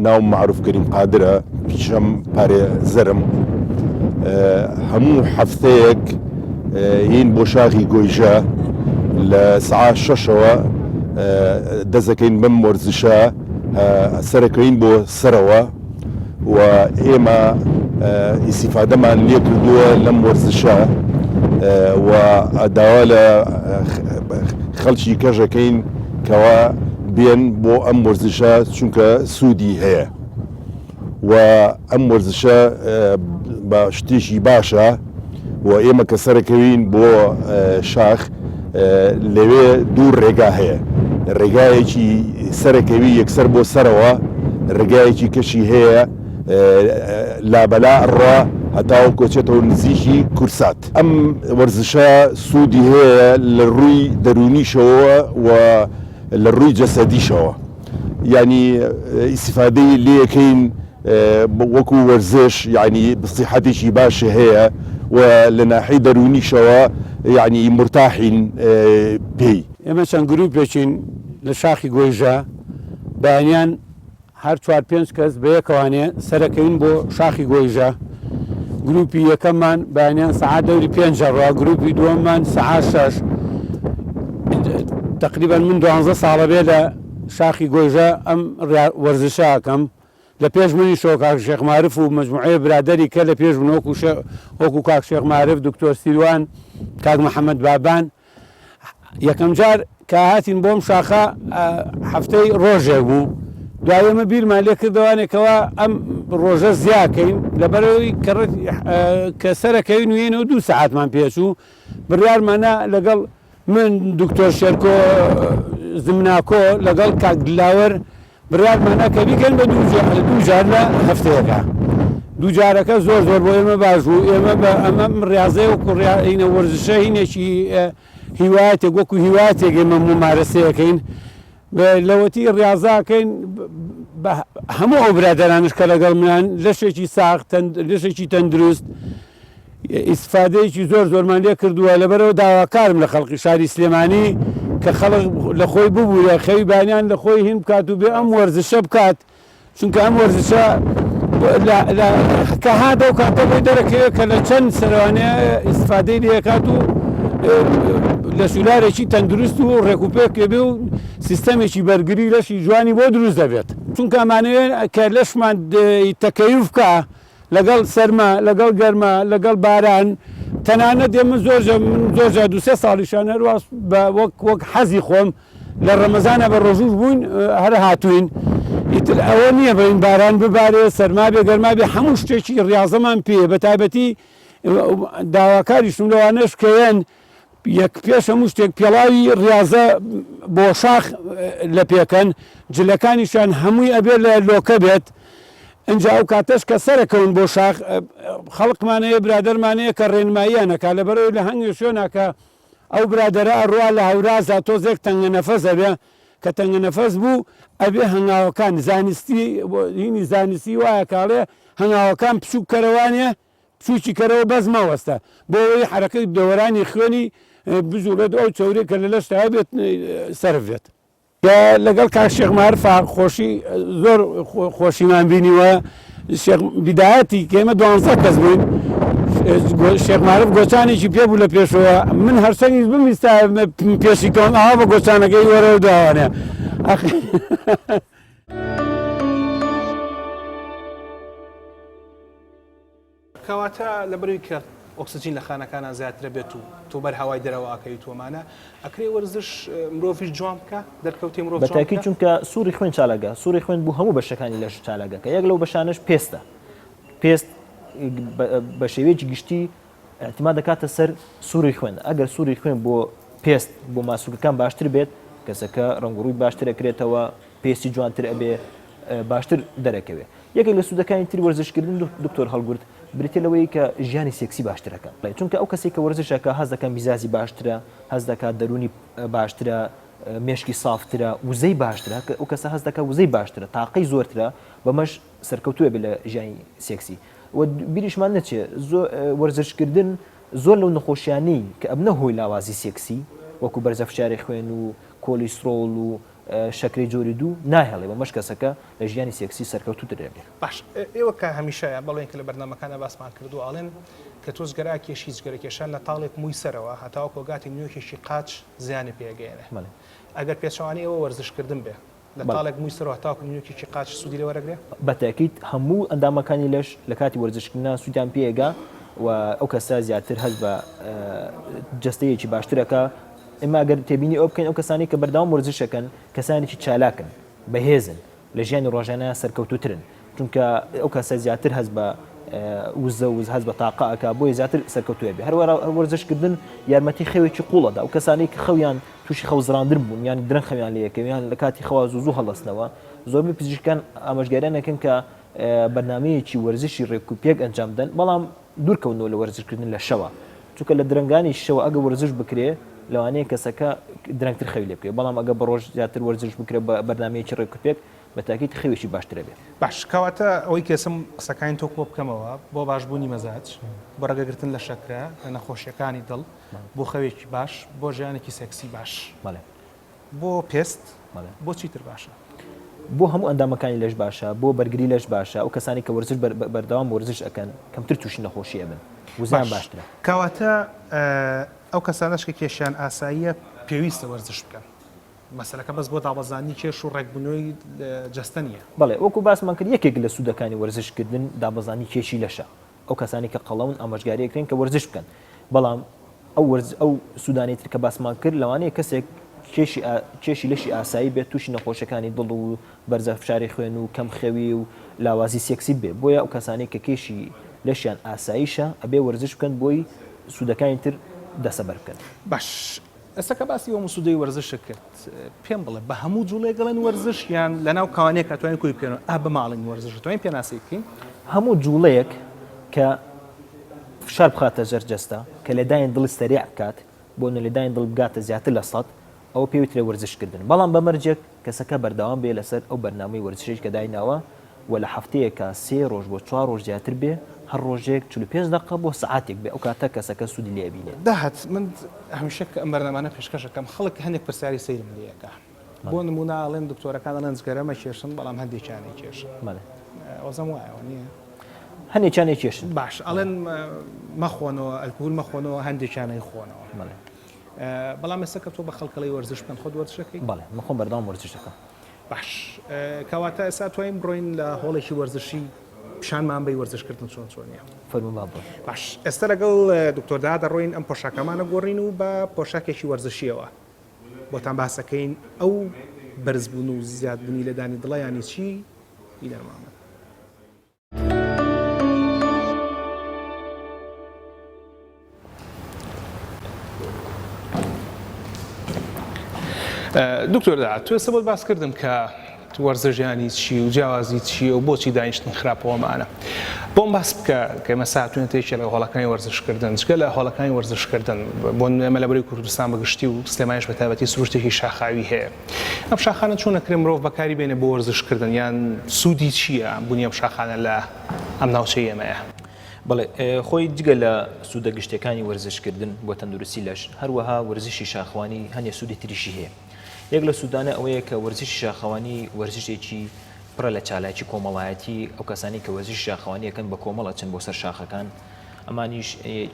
ناوم معروف كريم قادرة بشم باري زرم همو حفتيك ين بوشاغي جويجا لساعة ششوا دزكين بم ورزشا سركين بو سروا وإما استفادة من ليكردوا لم ورزشا ودوالا خلشي كاجاكين كوا بين بو ام ورزشا چونکە سوودی هەیە و ئەم ورزشە باشتێکی باشە و ئێمە کە سەرەکەوین بۆ شاخ لەوێ دوو ڕێگا هەیە ڕێگایەکی سەرەکەوی یەکسەر بۆ سەرەوە ڕێگایەکی کەشی هەیە لابەلا ڕوا هەتاو کۆچێتەوە نزیکی کورسات ئەم ورزشە سوودی هەیە لە ڕووی دەرونیشەوە و لە ڕووی جەسەدیشەوە یعنی ئیسیفادەی لێەکەین وەکو وەرزش یعنی بسیحەتێکی باشە هەیە و لە ناحی دەرونیشەوە یعنی مرتاحین پێی. ئێمە چەند گروپێکین لە شاخی گۆیژە بەیانیان هەر 4-5 کەس بەیەکەوانێ سەرەکەین بۆ شاخی گۆیژە گروپی یەکەممان بەیانیان سەعات دەوری 5 ڕوا گروپی دووەممان سەعات 6 تقریبا من 12 ساڵە بێ لە شاخی گۆیژە ئەم وەرزشەکەم لە پێش منی شۆکاک شێخ معرف و مەجموعەیە برادەری کە لە پێش من وەکو کاک شێخ معرف دکتۆر سیروان کاک محەممەد بابان یەکەم جار کە هاتین بۆم شاخە هەفتەی ڕۆژێک بوو دوای ئێمە بیرمان لێ کردوانێکەوە ئەم ڕۆژە زیاکەین لەبەرەوەی کە سەرەکەوین وێنەوە 2 سەعاتمان پێچوو بڕیارمانە لەگەڵ من دکتۆر شێرکۆ زمناکۆ لەگەڵ کاک دلاوەر بڕیارمانە کە بیکەن بە 2 جار لە هەفتەیەەکە 2 جارەکە زۆر بۆ ئێمە باش بوو ئێمە بە ئەمە ڕاضەیە و کوڕینە وەرزشە هینێکی هیوایەتێک وەکو هیوایەتێک ئێمە ممارەسەیەکەین لەوەتی ڕاضاکەین هەموو ئەو برادرانش کە لەگەڵ منان لەشێکی ساخت لەشێکی تەندروست ئیسفادەیەکی زۆرمان لێ کردووە لەبەرەوە داواکارم لە خەڵکی شاری سلێمانی کە خەڵک لە خۆی ببوو لە خەوی بانیان لە خۆی هین بکات و بێ ئەم وەرزشە بکات چونکە ئەم وەرزشە کە هادە و کاتە بۆی دەرەکەوێت کە لە چەند سەروانەیە ئیسفادەی لێکات و لە سولارێکی تەندروست و ڕێکوپێکێ بێ و سیستەمێکی بەرگری لەشی جوانی بۆ دروست دەبێت چونکە ئەمانەوێت کە لەشمان تەکەیف بکە لەگەڵ سەرما لەگەڵ گەرمە لەگەڵ باران تەنانەت ئێمە زۆر 2-3 ساڵیشان هەروە وەک حەزی خۆم لە ڕەمەزانە بە ڕۆژوش بووین هەر هاتوین ئیتر ئەوە نییە بەین باران ببارێ سەرما بێ گەرما بێ هەموو شتێکی ڕاضەمان پێ بە تایبەتی داواکاریشم لەوانەش کەیان یەک پێش هەموو شتێک پێڵاوی ڕاضە بۆ شاخ لە پێکەن جلەکانیشان هەمووی ئەبێ لە لۆکە بێت ئەجا ئەو کاتەش کە سەرەکەون بۆ شاخ خەڵقمانەیە برادەرمانەیە کە ڕێنماییانەکە لەبەرەوەی لە هەنگی شوێنەکە ئەو برادەرە ئەڕوا لە هەورازە تۆزێک تەنگە نەفەس ئەبێ کە تەنگە نەفەس بوو ئەبێ هەنگاوەکان هینی زانستی وایە کاڵێ هەنگاوەکان پچوو کەرەوانێ پچووکی کەرەوە بەس مەوەستە بۆ ئەوەی حرەکەی دەوەرانی خوێنی بزوڵێت ئەو چاورێک کە لە لەشتا بێت سەرفێت لەگەڵ کاک شێخ معرف خۆشی زۆر خۆشیمان بینیوە بیدایەتی کە ئێمە 12 کەس بووین شێخ معرف گۆچانێکی پێ بوو لە پێشەوە من هەرچەنگیش بمیستا پێشی کەون ئاوا بە گۆچانەکەی وەرە داوانێ کەواتە لەبەروی کە ئۆکسسیجین لە خانەکانە زیاترە بێت و تۆ بەر هەوای دەرەوە ئاکەی تۆمانە ئەکرێ وەرزش مرۆڤیش جوان بکە دەرکەوتی مرۆڤ بەتاکی چونکە سووری خوێن چالاگە سووری خوێن بوو هەموو بەشەکانی لەش چالاگەکە یەک لەو بەشانش پێستە پێست بە شێوەیەکی گشتی احتیما دەکاتە سەر سووری خوێن ئەگەر سووری خوێن بۆ پێست بۆ ماسوولەکان باشتر بێت کەسەکە ڕەنگڕووی باشتر ئەکرێتەوە پێستی جوانتر ئەبێ باشتر دەرەکەوێت یەکێک لە سوودەکانی تری وەرزشکردن دکتۆر هەڵگورت بریتە لەوەی کە ژیانی سێکسی باشترەکە چونکە ئەو کەسێک کە وەرزشەکە هەز دەکەن میزازی باشترە هەز دەکات دەرونی باشترە مێشکی سافترە وزەی باشترە ئەو کەسە هەز دەکات وزەی باشترە تاقەی زۆرترە بەمەش سەرکەوتووە بێ لە ژیانی سێکسی و بیریشمان نەچێت وەرزشکردن زۆر لەو نەخۆشیانەی کە ئەبنە هۆی لاوازی سێکسی وەکو بەرزەفشاری خوێن و کۆلیسترۆڵ و شەکری جۆری دوو ناهێڵێ بە مەش کەسەکە لە ژیانی سێکسی سەرکەوتو دەبێت باش ئێوە کە هەمیشەیە بەڵێن کە لە بەرنامەکانە باسمان کردو ئاڵێن کە تۆزگەرا کێشی جگەرەکێشان لە تاڵێک مووی سەرەوە هەتاوە کۆگاتی نوێکێکی قاچ زیانی پێگەێنێ ئەگەر پێچوانی ئەوە وەرزشکردن بێ لە تاڵێک مووی سەرەوە هەتاوە نوێکێکی قاچ سوودی لە وەرەگرێ بەتاکید هەموو ئەندامەکانی لەش لە کاتی وەرزشکردن سوودیان پێگا و ئەو کەسە زیاتر هەست بە جستەیەکی باشترەکە ئێمە ئەگەر تێبینی ئەو بکەین ئەو کەسانی کە بەرداوام وەرزشەکەن کەسانێکی چالاکن بەهێزن لە ژیانی ڕۆژانە سەرکەوتوترن چونکە ئەو کەسە زیاتر هەست بە وزە و هەست بە تاقەکە بۆی زیاتر سەرکەوتوێ بێ هەروەرە وەرزشکردن یارمەتی خەوێکی قوڵەدا ئەو کەسانی کە خەویان تووشی خەوزراندر بوون یان درەنگ خەویان لە یەکەویان لە کاتی خەوا زوو هەڵەستنەوە زۆربەی پزیشکان ئاماژگاریانەکەن کە بەرنامەیەکی وەرزشی ڕێکوپێک ئەنجام بدەن بەڵام دوورکەونەوە لە وەرزشکردن لە شەوە چونکە لە درنگانی شەوە ئەگە وەرزش بکرێ لەوانەیە کەسەکە درەنگتر خەوی لێ بکرێت بەڵام ئەگە بە ڕۆژ زیاتر وەرزش بکرێت بە بەرنامەیەکی ڕێکوپێک بە تاکید خەوێکی باشترە بێت باش کەواتە ئەوەی کەسم قسەکانی تۆ کۆ بکەمەوە بۆ باشبوونی مەزاج بۆ ڕێگەگرتن لە شەکرە لە نەخۆشیەکانی دڵ بۆ خەوێکی باش بۆ ژیانێکی سێکسی باش بۆ پێست بۆ چیتر باشە بۆ هەموو ئەندامەکانی لەش باشە بۆ بەرگری لەش باشە ئەو کەسانی کە وەرزش بەردەوام وەرزش ئەکەن کەمتر تووشی نەخۆشیە بن وزیان باشترە کەواتە ئەو کەسانەش کە کێشیان ئاساییە پێویستە وەرزش بکەن مەسەلەکە بەس بۆ دابەزانی کێش و ڕێکبوونەوەی جەستە نیە بەڵێ وەکو باسمان کرد یەکێک لە سوودەکانی وەرزشکردن دابەزانی کێشی لەشە ئەو کەسانی کە قەڵەون ئاماژگاریەکرێن کە وەرزش بکەن بەڵام ئەو سوودانێتتر کە باسمان کرد لەوانەیە کەسێک کێشی لەشی ئاسایی بێت تووشی نەخۆشەکانی دڵ و بەرزە فشاری خوێن و کەم خەوی و لاوازی سێکسی بێ بۆیە ئەو کەسانی کە کێشی لەشیان ئاساییشە ئەبێ وەرزش بکەن بۆی سوودەکانی تر دەسەبەر بکەن. باش ئێستاکە باسی ئەو سوودەی وەرزشە کرد پێم بڵێ بە هەموو جوڵێ گەڵێن وەرزش یان لەناو کاوانەیە کە توانین کوی بکەن ئا بماڵین وەرزش توانین پێناسی بکەین هەموو جوڵەیەک کە فشار بخاتە ژەرجەستە کە لەدایان دڵ سەریع بکات بۆ لەدایان دڵ بگاتە زیاتر لە 100 ئەوە پێویست لە وەرزشکردن بەڵام بەمەرجێک کەسەکە بەردەوام بێ لەسەر ئەو بەرنامەی وەرزشێک کە دایناوە و لە هەفتەیەکە 3 ڕۆژ بۆ 4 ڕۆژ زیاتر بێ هەر ڕۆژێک 45 دقیقە بۆ سعاتێک بێ ئەو کاتە کەسەکە سوودی لێ بینێت. داهات من هەمیشە کە ئەم بەرنامانە پێشکەشەکەم خەڵک هەندێک پرسیاری سەیرم لێەکە بۆ نمونە ئاڵێن دکتۆرەکان دەڵێن جگەرەمە کێشن بەڵام هەندێکیانەی کێشن ئەوزەم وایەوە نییە هەندێکیانێک کێشن باش ئەڵێن مەخۆنەوە ئەلکۆهۆل مەخۆنەوە هەندێکیانەی خۆنەوە بەڵام ئێستا کە تۆ بە خەڵکەڵی وەرزش بکەن خۆت وەرزشەکەی بەڵێ من خۆم بەردەوام وەرزش دەکەم. باش کەواتە ئێستا توانین بڕۆین لە هۆڵێکی وەرزشی پیشانمان بەی وەرزشکردن چۆنیە فەرموو با باش ئێستا لەگەڵ دکتۆردا دەڕۆین ئەم پۆشاکەمانە گۆڕین و بە پۆشاکێکی وەرزشیەوە بۆتان باسەکەین ئەو بەرزبوون و زیادبوونی لەدانی دڵیانی چی بیدەرمامە. دکتۆردا تو ئێستا بۆت باسکردم کە وەرزشیانی چی و جیاوازی چیە و بۆچی دانیشتن خراپەوەمانە بۆم باس بکە کە ئێمە ساعتونێتێکی لە هۆڵەکانی وەرزشکردن چکە لە هۆڵەکانی وەرزشکردن بۆ ئێمە لە بەری کوردستان بەگشتی و سلێمانیش بە تایبەتی سروشتێکی شاخاوی هەیە ئەم شاخانە چۆنەکرێ مرۆڤ بەکاری بێنێ بۆ وەرزشکردن یان سوودی چییە بوونی ئەم شاخانە لە ئەم ناوچەی ئێمەیە؟ بەڵێ خۆی جگە لە سوودە گشتەکانی وەرزشکردن بۆ تەندروستی لەش هەروەها وەرزشی شاخوانی هەندێک سوودی تریشی هەیە. یەک لە سوودانە ئەوەیە کە وەرزشی شاخەوانی وەرزشێکی پڕە لە چالاکی کۆمەڵایەتی ئەو کەسانی کە وەرزشی شاخەوانیەکەن بە کۆمەڵە چەند بۆ سەر شاخەکان ئەمانیش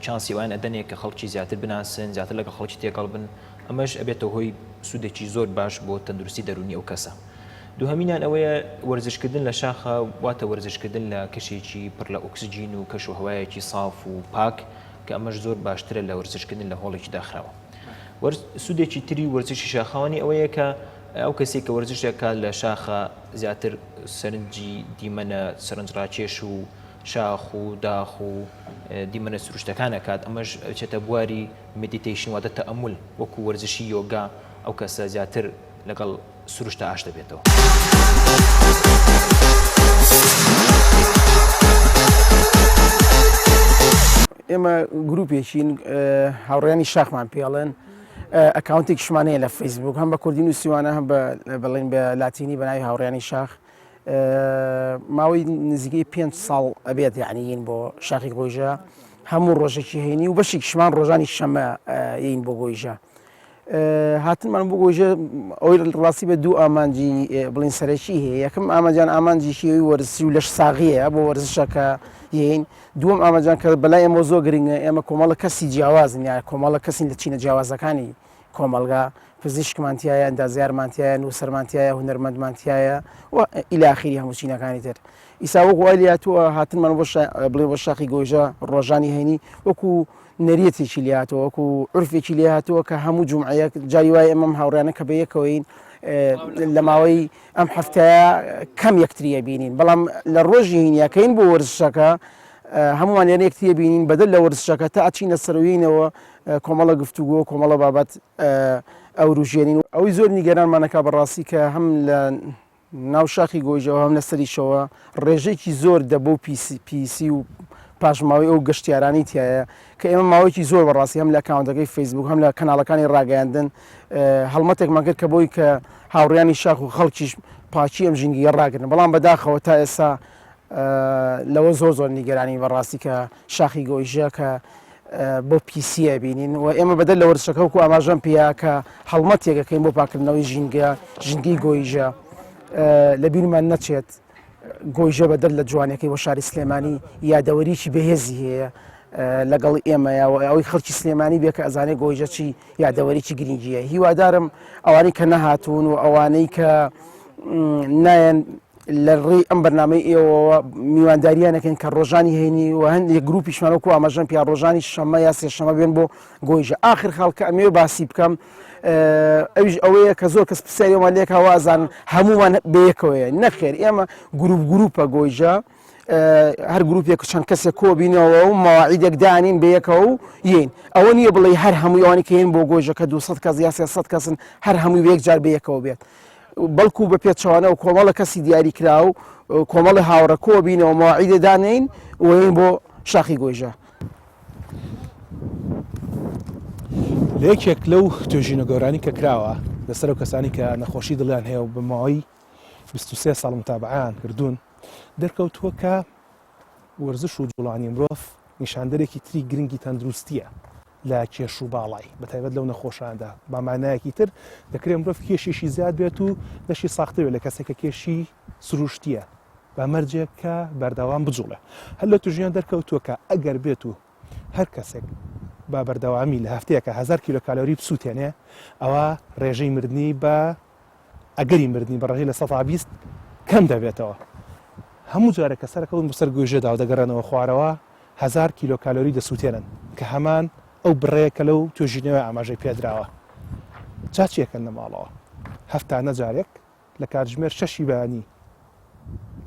چانسی وایان ئەدەنێک کە خەڵکی زیاتر بناسن زیاتر لەگە خەڵکی تێکەڵ بن ئەمەش ئەبێتە هۆی سوودێکی زۆر باش بۆ تەندروستی دەرونی ئەو کەسە. دووهەمینیان ئەوەیە وەرزشکردن لە شاخە واتە وەرزشکردن لە کەشێکی پڕ لە ئۆکسجین و کەش و هەوایەکی ساف و پاک کە ئەمەش زۆر باشترە لە وەرزشکردن لە هۆڵێکی داخراوە. سوودێکی تری وەرزشی شاخەوانی ئەوەیە کە ئەو کەسێک کە وەرزشێکە لە شاخە زیاتر سەرنجی دیمەنە سەرنجڕاکێش و شاخ و داخ و دیمەنە سروشتەکانە کات ئەمەش چێتە بواری مدیتیشن واتە تەئەمول وەکو وەرزشی یۆگا ئەو کەسە زیاتر لەگەڵ سروشتە ئاش دەبێتەوە. ئێمە گروپێکین هاوڕێیانی شاخمان پێڵێن ئەکاونتێک شمانەیە لە فەیسبوک هەم بە کوردی نووسیوانە هەم بڵێن بە لاتینی بەناوی هاوڕێیانی شاخ ماوەی نزیکەی 5 ساڵ ئەبێت یعنیین بۆ شاخی گۆیژە هەموو ڕۆژێکی هێنی و بەشێک شمان ڕۆژانی شەمە یین بۆ گۆیژە هاتنمان بۆ گۆیژە ئەوەی ڕاستی بە دوو ئامانجی بڵین سەرەکی هەیە یەکەم ئاماجان ئامانجی شێوی وەرزی و لەش ساغیە بۆ وەرزشەکە هین دووەم ئاماجان کە بەلای ئێمە زۆر گرنگە ئێمە کۆمەڵە کەسی جیاوازن یا کۆمەڵە کەسین لە چینە جیاوازەکانی کۆمەلگا پزیشکمانتیایە ئەندازیارمانتیایە نووسەرمانتیایە هونەرمەندمانتیایە و ئیلی ئاخری هەموو چینەکانی تر ئیسا وەکو وایلیاتوە هاتنمان بڵێ بۆ شاخی گۆیژە ڕۆژانی هەینی وەکو نەریەتێکی لێهاتەوە وەکو عورفێکی لێهاتەوە کە هەموو جومعەیەک جاری وایە ئەمەم هاوڕێنە کە بەیەکەوەین لە ماوەی ئەم هەفتەیە کەم یەکتریە بینین بەڵام لە ڕۆژی هینیەکەین بۆ وەرزشەکە هەمومان لێنە یەکتریە بینین بەدەل لە وەرزشەکە تا ئاچینە سەرەوەینەوە کۆمەڵە گفتوگۆ کۆمەڵە بابەت ئەو ڕژێنین ئەوەی زۆر نیگەرانمانەکە بەڕاستی کە هەم لە ناو شاخی گۆیژەوە هەم لە سەریشەوە ڕێژێکی زۆر دەبۆ پیسی و پاشماوەی ئەو گەشتیارانی تایە کە ئێمە ماوەیەکی زۆر بەڕاستی هەم لە ئەکاونتەکەی فەیسبوک هەم لە کەناڵەکانی ڕاگەیاندن هەڵمەتێکمان کرد کە بۆی کە هاوڕێیانی شاخ و خەڵکیش پاچی ئەم ژینگیە ڕاگرن بەڵام بەداخەوە تا ئێستا لەوە زۆر نیگەرانی بەڕاستی کە شاخی گۆیژە کە بۆ پیسیە بینین و ئێمە بەدەل لە وەرزشەکە وەکو ئاماژەم پێیا کە هەڵمەتێکەکەین بۆ پاکردنەوەی ژینگەی گۆیژە لە بیرمان نەچێت گۆیژە بەدەر لە جوانەکەی بۆ شاری سلێمانی یادەوەریکی بەهێزی هەیە لەگەڵ ئێمەیە و ئەوەی خەڵکی سلێمانی بێ کە ئەزانێ گۆیژە چی یادەوەریکی گرنگیە هیوادارم ئەوانەی کە نەهاتوون و ئەوانەی کە نایەن لە ڕێی ئەم بەرنامەی ئێوە میوانداریانەکەن کە ڕۆژانی هێنی و هەندێک گروپیشمانەوەکو ئاماژەم پیا ڕۆژانی شەمە یا سێشەمە بێن بۆ گۆیژە. ئاخر خاڵکە ئەمێ باسی بکەم ئەویش ئەوەیە کە زۆر کەس پرسیارێمان لێک هەوازان هەمومان بەیەکەوەیە نەخێر ئێمە گروپە گۆیژە هەر گروپێک چەند کەسێک کۆبینەوە و مەواعیدێک دانین بەیەکەوە و یین ئەوە نییە بڵێ هەر هەمووی ئەوانی کە هێن بۆ گۆیژەکە 200 کەس یا 300 کەسن هەر هەمووی بەیەک جار بەیەکەوە بێت بەڵکو بە پێچوانە و کۆمەڵە کەسی دیاری کرا و کۆمەڵی هاوڕە کۆبینەوە مەواعیدە دانین وین بۆ شاخی گۆیژە. لە یەکێک لەو توێژینە گەورانی کە کراوە لەسەر ئەو کەسانی کە نەخۆشی دڵیان هەیە و بە ماوەی 23 ساڵ متابعەیان کردوون دەرکەوتووە کە وەرزش و جوڵانی مرۆڤ نیشاندەرێکی تری گرنگی تەندروستیە لە کێش و باڵای بەتایبەت لەو نەخۆشاندا بە مانایەکی تر دەکرێت مرۆڤ کێشێکی زیاد بێت و دەشی ساختەوێت لە کەسێکە کێشی سروشتیە بە مەرجێک کە بەردەوام بجوڵێ. هەر لە توژیان دەرکەوتووە کە ئەگەر بێت و هەر کەسێک با بەردەوامی لە هەفتەیەکە 1000 کیلۆکالۆری بسووتێنێ ئەوە ڕێژەی مردنی بە ئەگەری مردنی بە ڕێژەی لە 120 کەم دەبێتەوە. هەموو جارێک کە سەرکەوت بەسەر گوێژەدا و دەگەڕێنەوە خوارەوە 1000 کیلۆکالۆری دەسووتێنن کە هەمان ئەو بڕێیەکە لەو توێژینەوە ئاماژەی پێدراوە. جا چیەکەن لە ماڵەوە هەفتانە جارێک لە کاتژمێر 6 بەیانی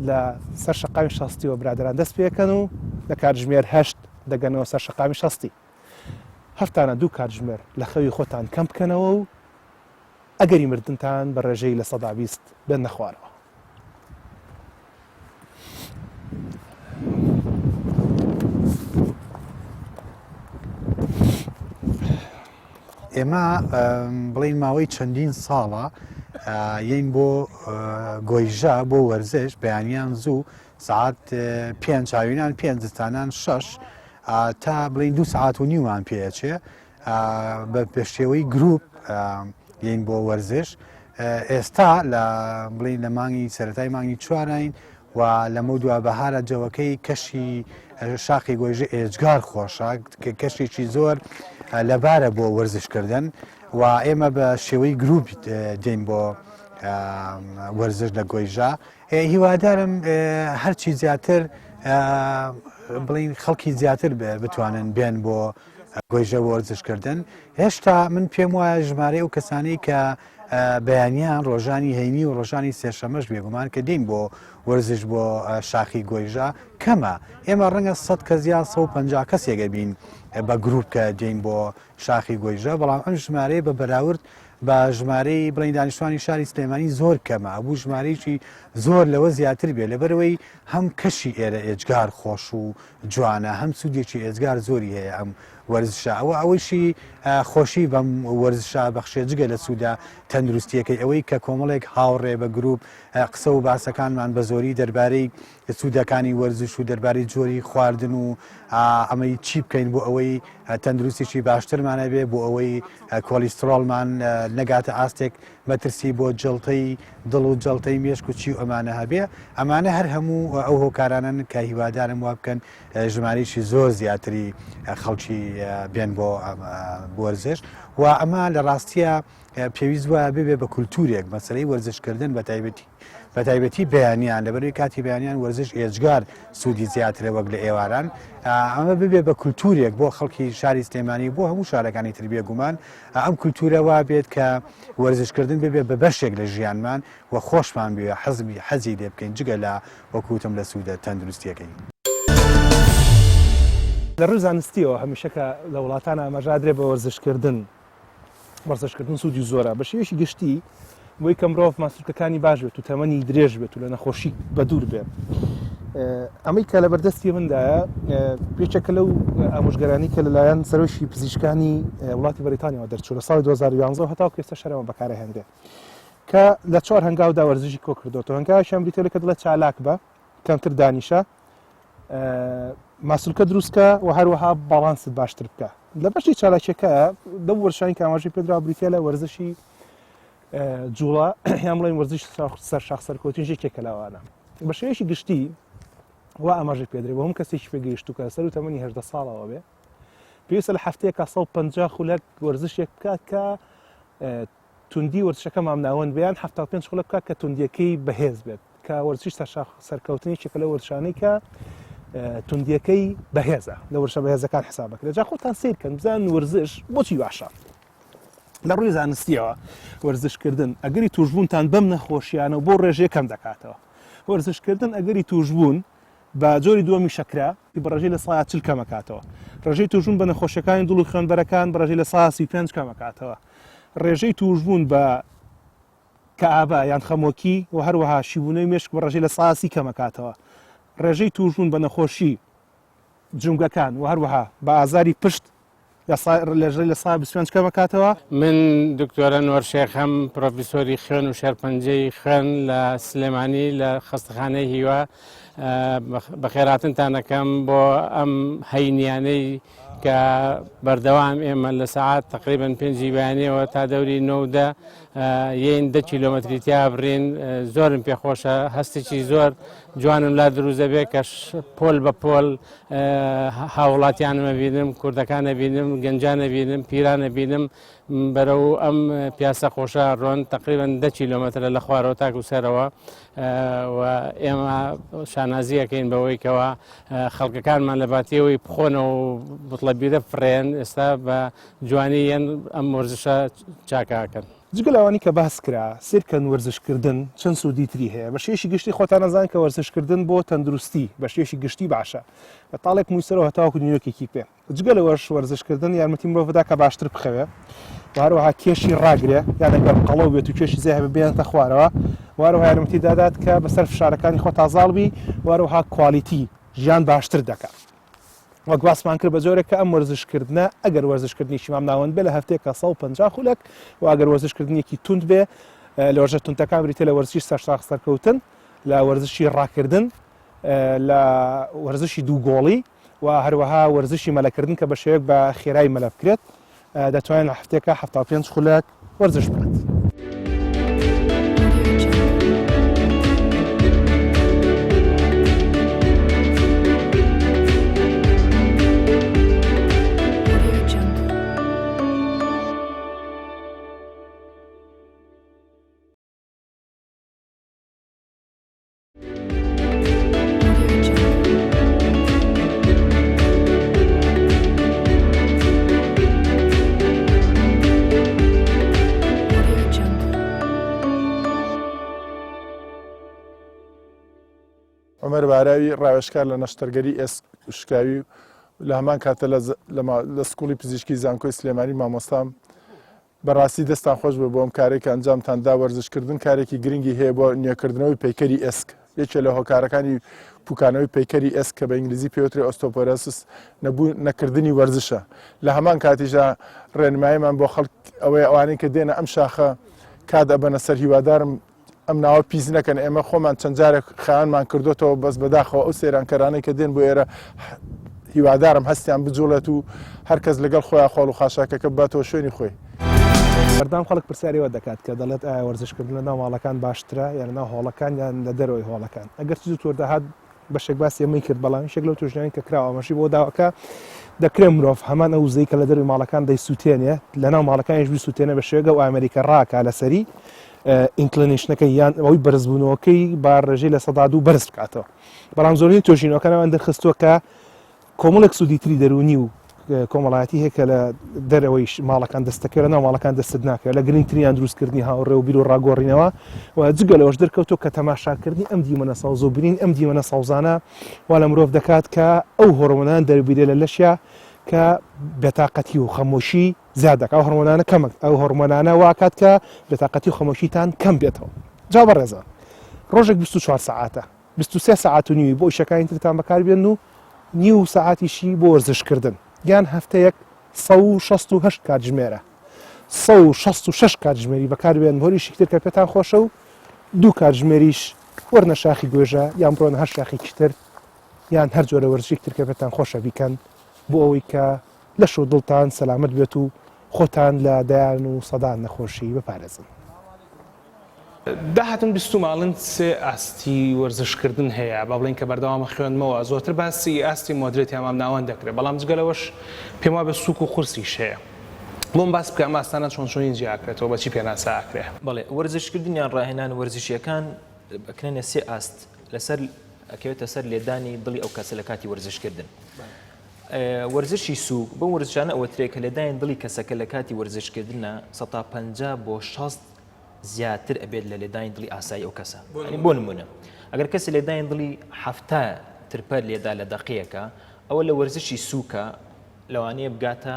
لە سەر شەقامی شەستیەوە برادران دەست پێەکەن و لە کاتژمێر 8 دەگەنەوە سەر شەقامی شەستی. هەفتانە 2 کاتژمێر لە خەوی خۆتان کەم بکەنەوە و ئەگەری مردنتان بە ڕێژەی لە 120 بێن نەخوارەوە. ئێمە بڵین ماوەی چەندین ساڵە یین بۆ گۆیژە بۆ وەرزش بەیانیان زوو سعات 5 چاوینان 5 دستانان 6 تا بڵین 2 ساعت و نیومان پێچێ بە پێشێوەی گروپ یین بۆ وەرزش. ئێستا لە بڵین لە مانگی سەرەتای مانگی چوارین و لەمە دووە بەهارە جەوەکەی کەشی شاخی گۆیژە ئێجگار خۆشە کەشێکی زۆر لەبارە بۆ وەرزشکردن و ئێمە بە شێوەی گروپ دێین بۆ وەرزش لە گۆیژە. هیوادارم هەرچی زیاتر بڵین خەڵکی زیاتر بتوانن بێن بۆ گۆیژە وەرزشکردن. هێشتا من پێم وایە ژمارەی و کەسانی کە بەیانیان ڕۆژانی هەینی و ڕۆژانی سێشەمەش بێگومان کە دێین بۆ وەرزش بۆ شاخی گۆیژە کەمە. ئێمە ڕەنگە 100 کەس یا 150 کەسێکە بین بە گروپ کە دێین بۆ شاخی گۆیژە، بەڵام ئەم ژمارەیە بە بەراورد بە ژمارەی بڵین دانیشتوانی شاری سلێمانی زۆر کەمە. بوو ژمارەیەکی زۆر لەوە زیاتر بێت لەبەرەوەی هەم کەشی ئێرە ئێجگار خۆش و جوانە هەم سوودێکی ئێجگار زۆری هەیە ئەم وەرزشە. ئەوەیشی خۆشی بەم وەرزشە بەخشێ جگە لە سوودا تەندروستیەکەی ئەوەی کە کۆمەڵێک هاوڕێ بە گروپ قسە و باسەکانمان بە زۆری دەربارەی سوودەکانی وەرزش و دەربارەی جۆری خواردن و ئەمەی چی بکەین بۆ ئەوەی تەندروستیی باشترمانە بێ بۆ ئەوەی کۆلیسترۆڵمان نەگاتە ئاستێک مەترسی بۆ جڵتەی دڵ و جڵتەی مێشک و چی و ئەمانە هەبێ. ئەمانە هەر هەموو ئەو هۆکارانن کە هیوادارم وا بکەن ژمارەیەکی زۆر زیاتری خەڵکی بێن بۆ وەرزش و ئەمە لە ڕاستیە پێویست وایە ببێ بە کولتورێک مەسەلەی وەرزشکردن بە تایبەتی بەیانیان لەبەروی کاتی بەیانیان وەرزش ئێجگار سوودی زیاترە وەک لە ئێواران. ئەمە ببێ بە کولتورێک بۆ خەڵکی شاری سلێمانی بۆ هەموو شارەکانی تر بێگومان ئەم کولتورە وا بێت کە وەرزشکردن ببێ بە بەشێک لە ژیانمان و خۆشمان بوێ حەزی لێ بکەین جگە لە وەکوتم لە سوودە تەندروستیەکەی. لە ڕووی زانستیەوە هەمیشەکە لە وڵاتانە ئاماژادرێ بە وەرزشکردن سوودی زۆرە بە شێوەیەکی گشتی بۆی کە مرۆڤ ماسوولکەکانی باش بێت و تەمەنی درێژ بێت و لە نەخۆشی بە دوور بێت. ئەمەی کە لە بەردەستی مندایە پێچەکە لەو ئامۆژگەرانی کە لەلایەن سەرۆشی پزیشکانی وڵاتی بەریتانیاەوە دەرچوو لە ساڵی 2011 هەتاو ئێستا شەرەوە بەکارە هێنرێ کە لە 4 هەنگاودا وەرزشی کۆ کردوەوە. هەنگاویشیان بریتێ کە دڵێت چالاک بە کەمتر دانیشە ماسوولکە دروستکە و هەروەها باڵانست باشتر بکە. لە بەشی چالاکیەکەیە دە وەرشانی کە ئاماژەی پێدرا بریتێ لە وەرزشی جوڵە یان بڵێن وەرزش سەر شاخ سەرکەوتنی ژێکێکە لەوانە بە شێوەیەکی گشتی وا ئاماژەی پێدرێ بۆ هەموو کەسێکی پێگەیشت و کە سەر و تەمەنی 18 ساڵەوە بێ پێویستە لە هەفتەیەکە 150 خولەک وەرزشێک بکات کە توندی وەرزشەکە مامناوەند بێیان 75 خولەک بکات کە توندیەکەی بەهێز بێت کە وەرزش سەرکەوتنیێکێکە لە وەرزشانەی کە توندیەکەی بەهێزە لە وەرزشە بەهێزەکان حسابەکە لەجا خۆتان سیرکەن بزانن وەرزش بۆچی باشە لە ڕووی زانستیەوە وەرزشکردن ئەگەری توشبوونتان بەم نەخۆشییانە بۆ ڕێژەیە کەم دەکاتەوە وەرزشکردن ئەگەری توشبوون بە جۆری دووەمی شەکرا بەڕێژەی لە سایە 40 کەمەکاتەوە ڕێژەی توشبوون بە نەخۆشیەکانی دڵ و خوێنبەرەکان بەڕێژەی لە سایە 35 کەمەکاتەوە ڕێژەی توشبوون بە کەئابە یان خەمۆکی و هەروەها شیبوونەوەی مێشک بەڕێژەی لە سایە 30 کەمەکاتەوە ڕێژەی توشبوون بە نەخۆشی جونگەکان و هەروەها بە ئازاری پشت لەژێ لە سایە 25 کەمەکاتەوە من دکتۆرە نوەرشێخەم پرۆفیسۆری خوێن و شەرپەنجەی خوێن لە سلێمانی لە خەستەخانەی هیوا بەخێراتنتان دەکەم بۆ ئەم هەینیانەی کە بەردەوام ئێمە لە سەعات تقریبن 5 بەیانیەوە تا دەوری 9 یەین 10 کیلۆمەتری تیا بڕین زۆرم پێخۆشە هەستێکی زۆر جوانم لا دروزە بێ کە پۆل بە پۆل هاوڵاتیانمە بینم کوردەکانە بینم گەنجانە بینم پیرانە بینم بەرەو ئەم پیاسە خۆشە ڕۆن تقریبن 10 کیلۆمەترە لە خوارەوە تاکو سەرەوە و ئێمە شانازیەکەین بەوەی کەەوە خەڵکەکانمان لە باتیەوەی بخۆنەوە و بڵە بیرە فڕێن ئێستا بە جوانیەن ئەم وەرزشە چاکاکەن. جگە لەوانی کە باس کرا سیرکەن وەرزشکردن چەند سوودیتری هەیە بەشێشی گشتی خۆتان نەزان کە وەرزشکردن بۆ تەندروستی بەشێشی گشتی باشە بە تاڵێک مووسەرەوە هەتاوەکو دنیۆکێکی پێ جگە لەوەش وەرزشکردن یارمەتی مرۆڤدا کە باشتر بخەوێ هەروەها کێشی ڕاگرێ یان ئەگەر قەڵەو بێت و کێشی زێ هەبێ بێنێتە خوارەوە وەروەها یارمەتی دادات کە بەسەر فشارەکانی خۆ تازاڵبی وەروەها کوالیتی ژیان باشتر دەکات وەک باسمان کرد بە جۆرێک کە ئەم وەرزشکردنە ئەگەر وەرزشکردنیشی مام ناوەند بێ لە هەفتەیەکە 150 خولەک و ئەگەر وەرزشکردنیەکی تونند بێ لە وەرزشە تونندەکان بریتە لە وەرزشی سەرکەوتن لە وەرزشی ڕاکردن لە وەرزشی دووگۆڵی و هەروەها وەرزشی مەلەکردن کە بە شێوەیەک بە خێرای مەلە بکرێت دەتوانێت لە هەفتەیەکە 75 خولەک وەرزش بکات. عمەر باراوی ڕاوێژکار لە نەشتەرگەری ئێسکاوی لە هەمان کاتە لە سکوڵی پزیشکی زانکۆی سلێمانی مامۆستام بەڕاستی دەستان خۆش بە بۆم کارێک ئەنجامتاندا وەرزشکردن کارێکی گرنگی هەیە بۆ نوێکردنەوەی پەیکەری ئێسک یەکێ لە هۆکارەکانی پوکانەوەی پەیکەری ئێسک کە بە ئینگلیزی پێوتری ئۆستۆپۆرۆسیس نەکردنی وەرزشە لە هەمان کاتیژە ڕێنماییمان بۆ خەڵک ئەوەی ئەوانەی کە دێنە ئەم شاخە کات ئەبەنە سەر هیوادارم ئەم ناوە پیس نەکەن ئێمە خۆمان چەند جارێک خەیانمان کردوتەوە بەس بەداخەوە ئەو سێرانکەرانەی کە دێن بۆ ئێرە هیوادارم هەستیان بجوڵێت و هەرکەس لەگەڵ خۆیان خۆڵ و خاشاکەکە باتەوە شوێنی خۆی. بەردام خەڵک پرسیارەوە دەکات کە دەڵێت ئایا وەرزشکردن لە ناو ماڵەکان باشترە یان ناو هۆڵەکان یان لە دەرەوەی هۆڵەکان ئەگەر چ زوو وەردەهات بەشێک باسی ئەمەی کرد بەڵام شێک لەو توژنانی کە کراوە ئەمەشی بۆ داوەکە دەکرێت مرۆڤ هەمان ئەو وزەی کە لە دەروی ماڵەکان دەیسووتێنێ لە ناو ماڵەکانیش بیسووتێنە بە شێوەیەک و ئامریکا ڕاکە لەسەری ئینکلینیشنەکەی یان ئەوەی بەرزبوونەوەکەی با ڕێژەی لە 100 بەرز بکاتەوە بەڵام زۆرینەی تۆژینەوەکانەوەیان دەرخستووە کە کۆمەڵێک سوودیتری دەرونی و کۆمەڵایەتی هەیە کە لە دەرەوەی ماڵەکان دەستەکە لە ناو ماڵەکان دەست ناکەوێت لە گرنگترینیان دروستکردنی هاوڕێ و بیر و ڕاگۆڕینەوە و جگە لەوەش دەرکەوتۆ کە تەماشاکردنی ئەم دیمەنە ساوز و برین ئەم دیمەنە ساوزانە وا لە مرۆڤ دەکات کە ئەو هۆرمۆنان دەربیرێ لە لەشیا کە بێتاقەتی و خەمۆشی زیادەکە ئەو هۆرمۆنانە کەمە ئەو هۆرمۆنانە واکات کە بێتاقەتی و خەمۆشیتان کەم بێتەوە جا بەڕێزە ڕۆژێک 24 ساعاتە 23 ساعات و نیوی بۆ ئیشەکانی ترتان بەکاربێن و نیو ساعاتیشی بۆ وەرزشکردن یان هەفتەیەک 168 کاتژمێرە 166 کاتژمێری بەکاربێن هۆریشی تر کە پێتان خۆشە و 2 کاتژمێریش وەرنە شاخی گوێژە یان بڕۆن هەر شاخێکی تر یان هەر جۆرە وەرزشێک تر کە پێتان خۆشە بیکەن بۆ ئەوەی کە لەش و دڵتان سەلامەت بێت و خۆتان لە دایان و سەدان نەخۆشی بپارێزن. داهاتن بیستو ماڵن سێ ئاستی وەرزشکردن هەیە با بڵین کە بەردەوامە خوێندمەوە زۆرتر باسی ئاستی مۆدرێتی هەمام ناوان دەکرێت بەڵام جگەلەوەش پێم وایە بە سووک و قورسیش هەیە بۆم باس بکەم ئاستانە چۆن چۆنی جیاکرێتەوە بەچی پێناسا ئاکرێ. بەڵێ وەرزشکردنیان ڕاهێنان وەرزشیەکان ئەکرێنە سێ ئاست لەسەر ئەکەوێتە سەر لێدانی دڵی ئەو کەسە لە کاتی وەرزشکردن. وەرزشی سووک بە وەرزشانە ئەوە ترێ کە لێدایان دڵی کەسەکە لە کاتی وەرزشکردنە 150 بۆ 60 زیاتر ئەبێت لە لێدانی دڵی ئاسایی ئەو کەسە. بۆ نمونە ئەگەر کەسی لێدایان دڵی 70 ترپەر لێدا لە دەقیەکە ئەوە لە وەرزشی سووکە لەوانەیە بگاتە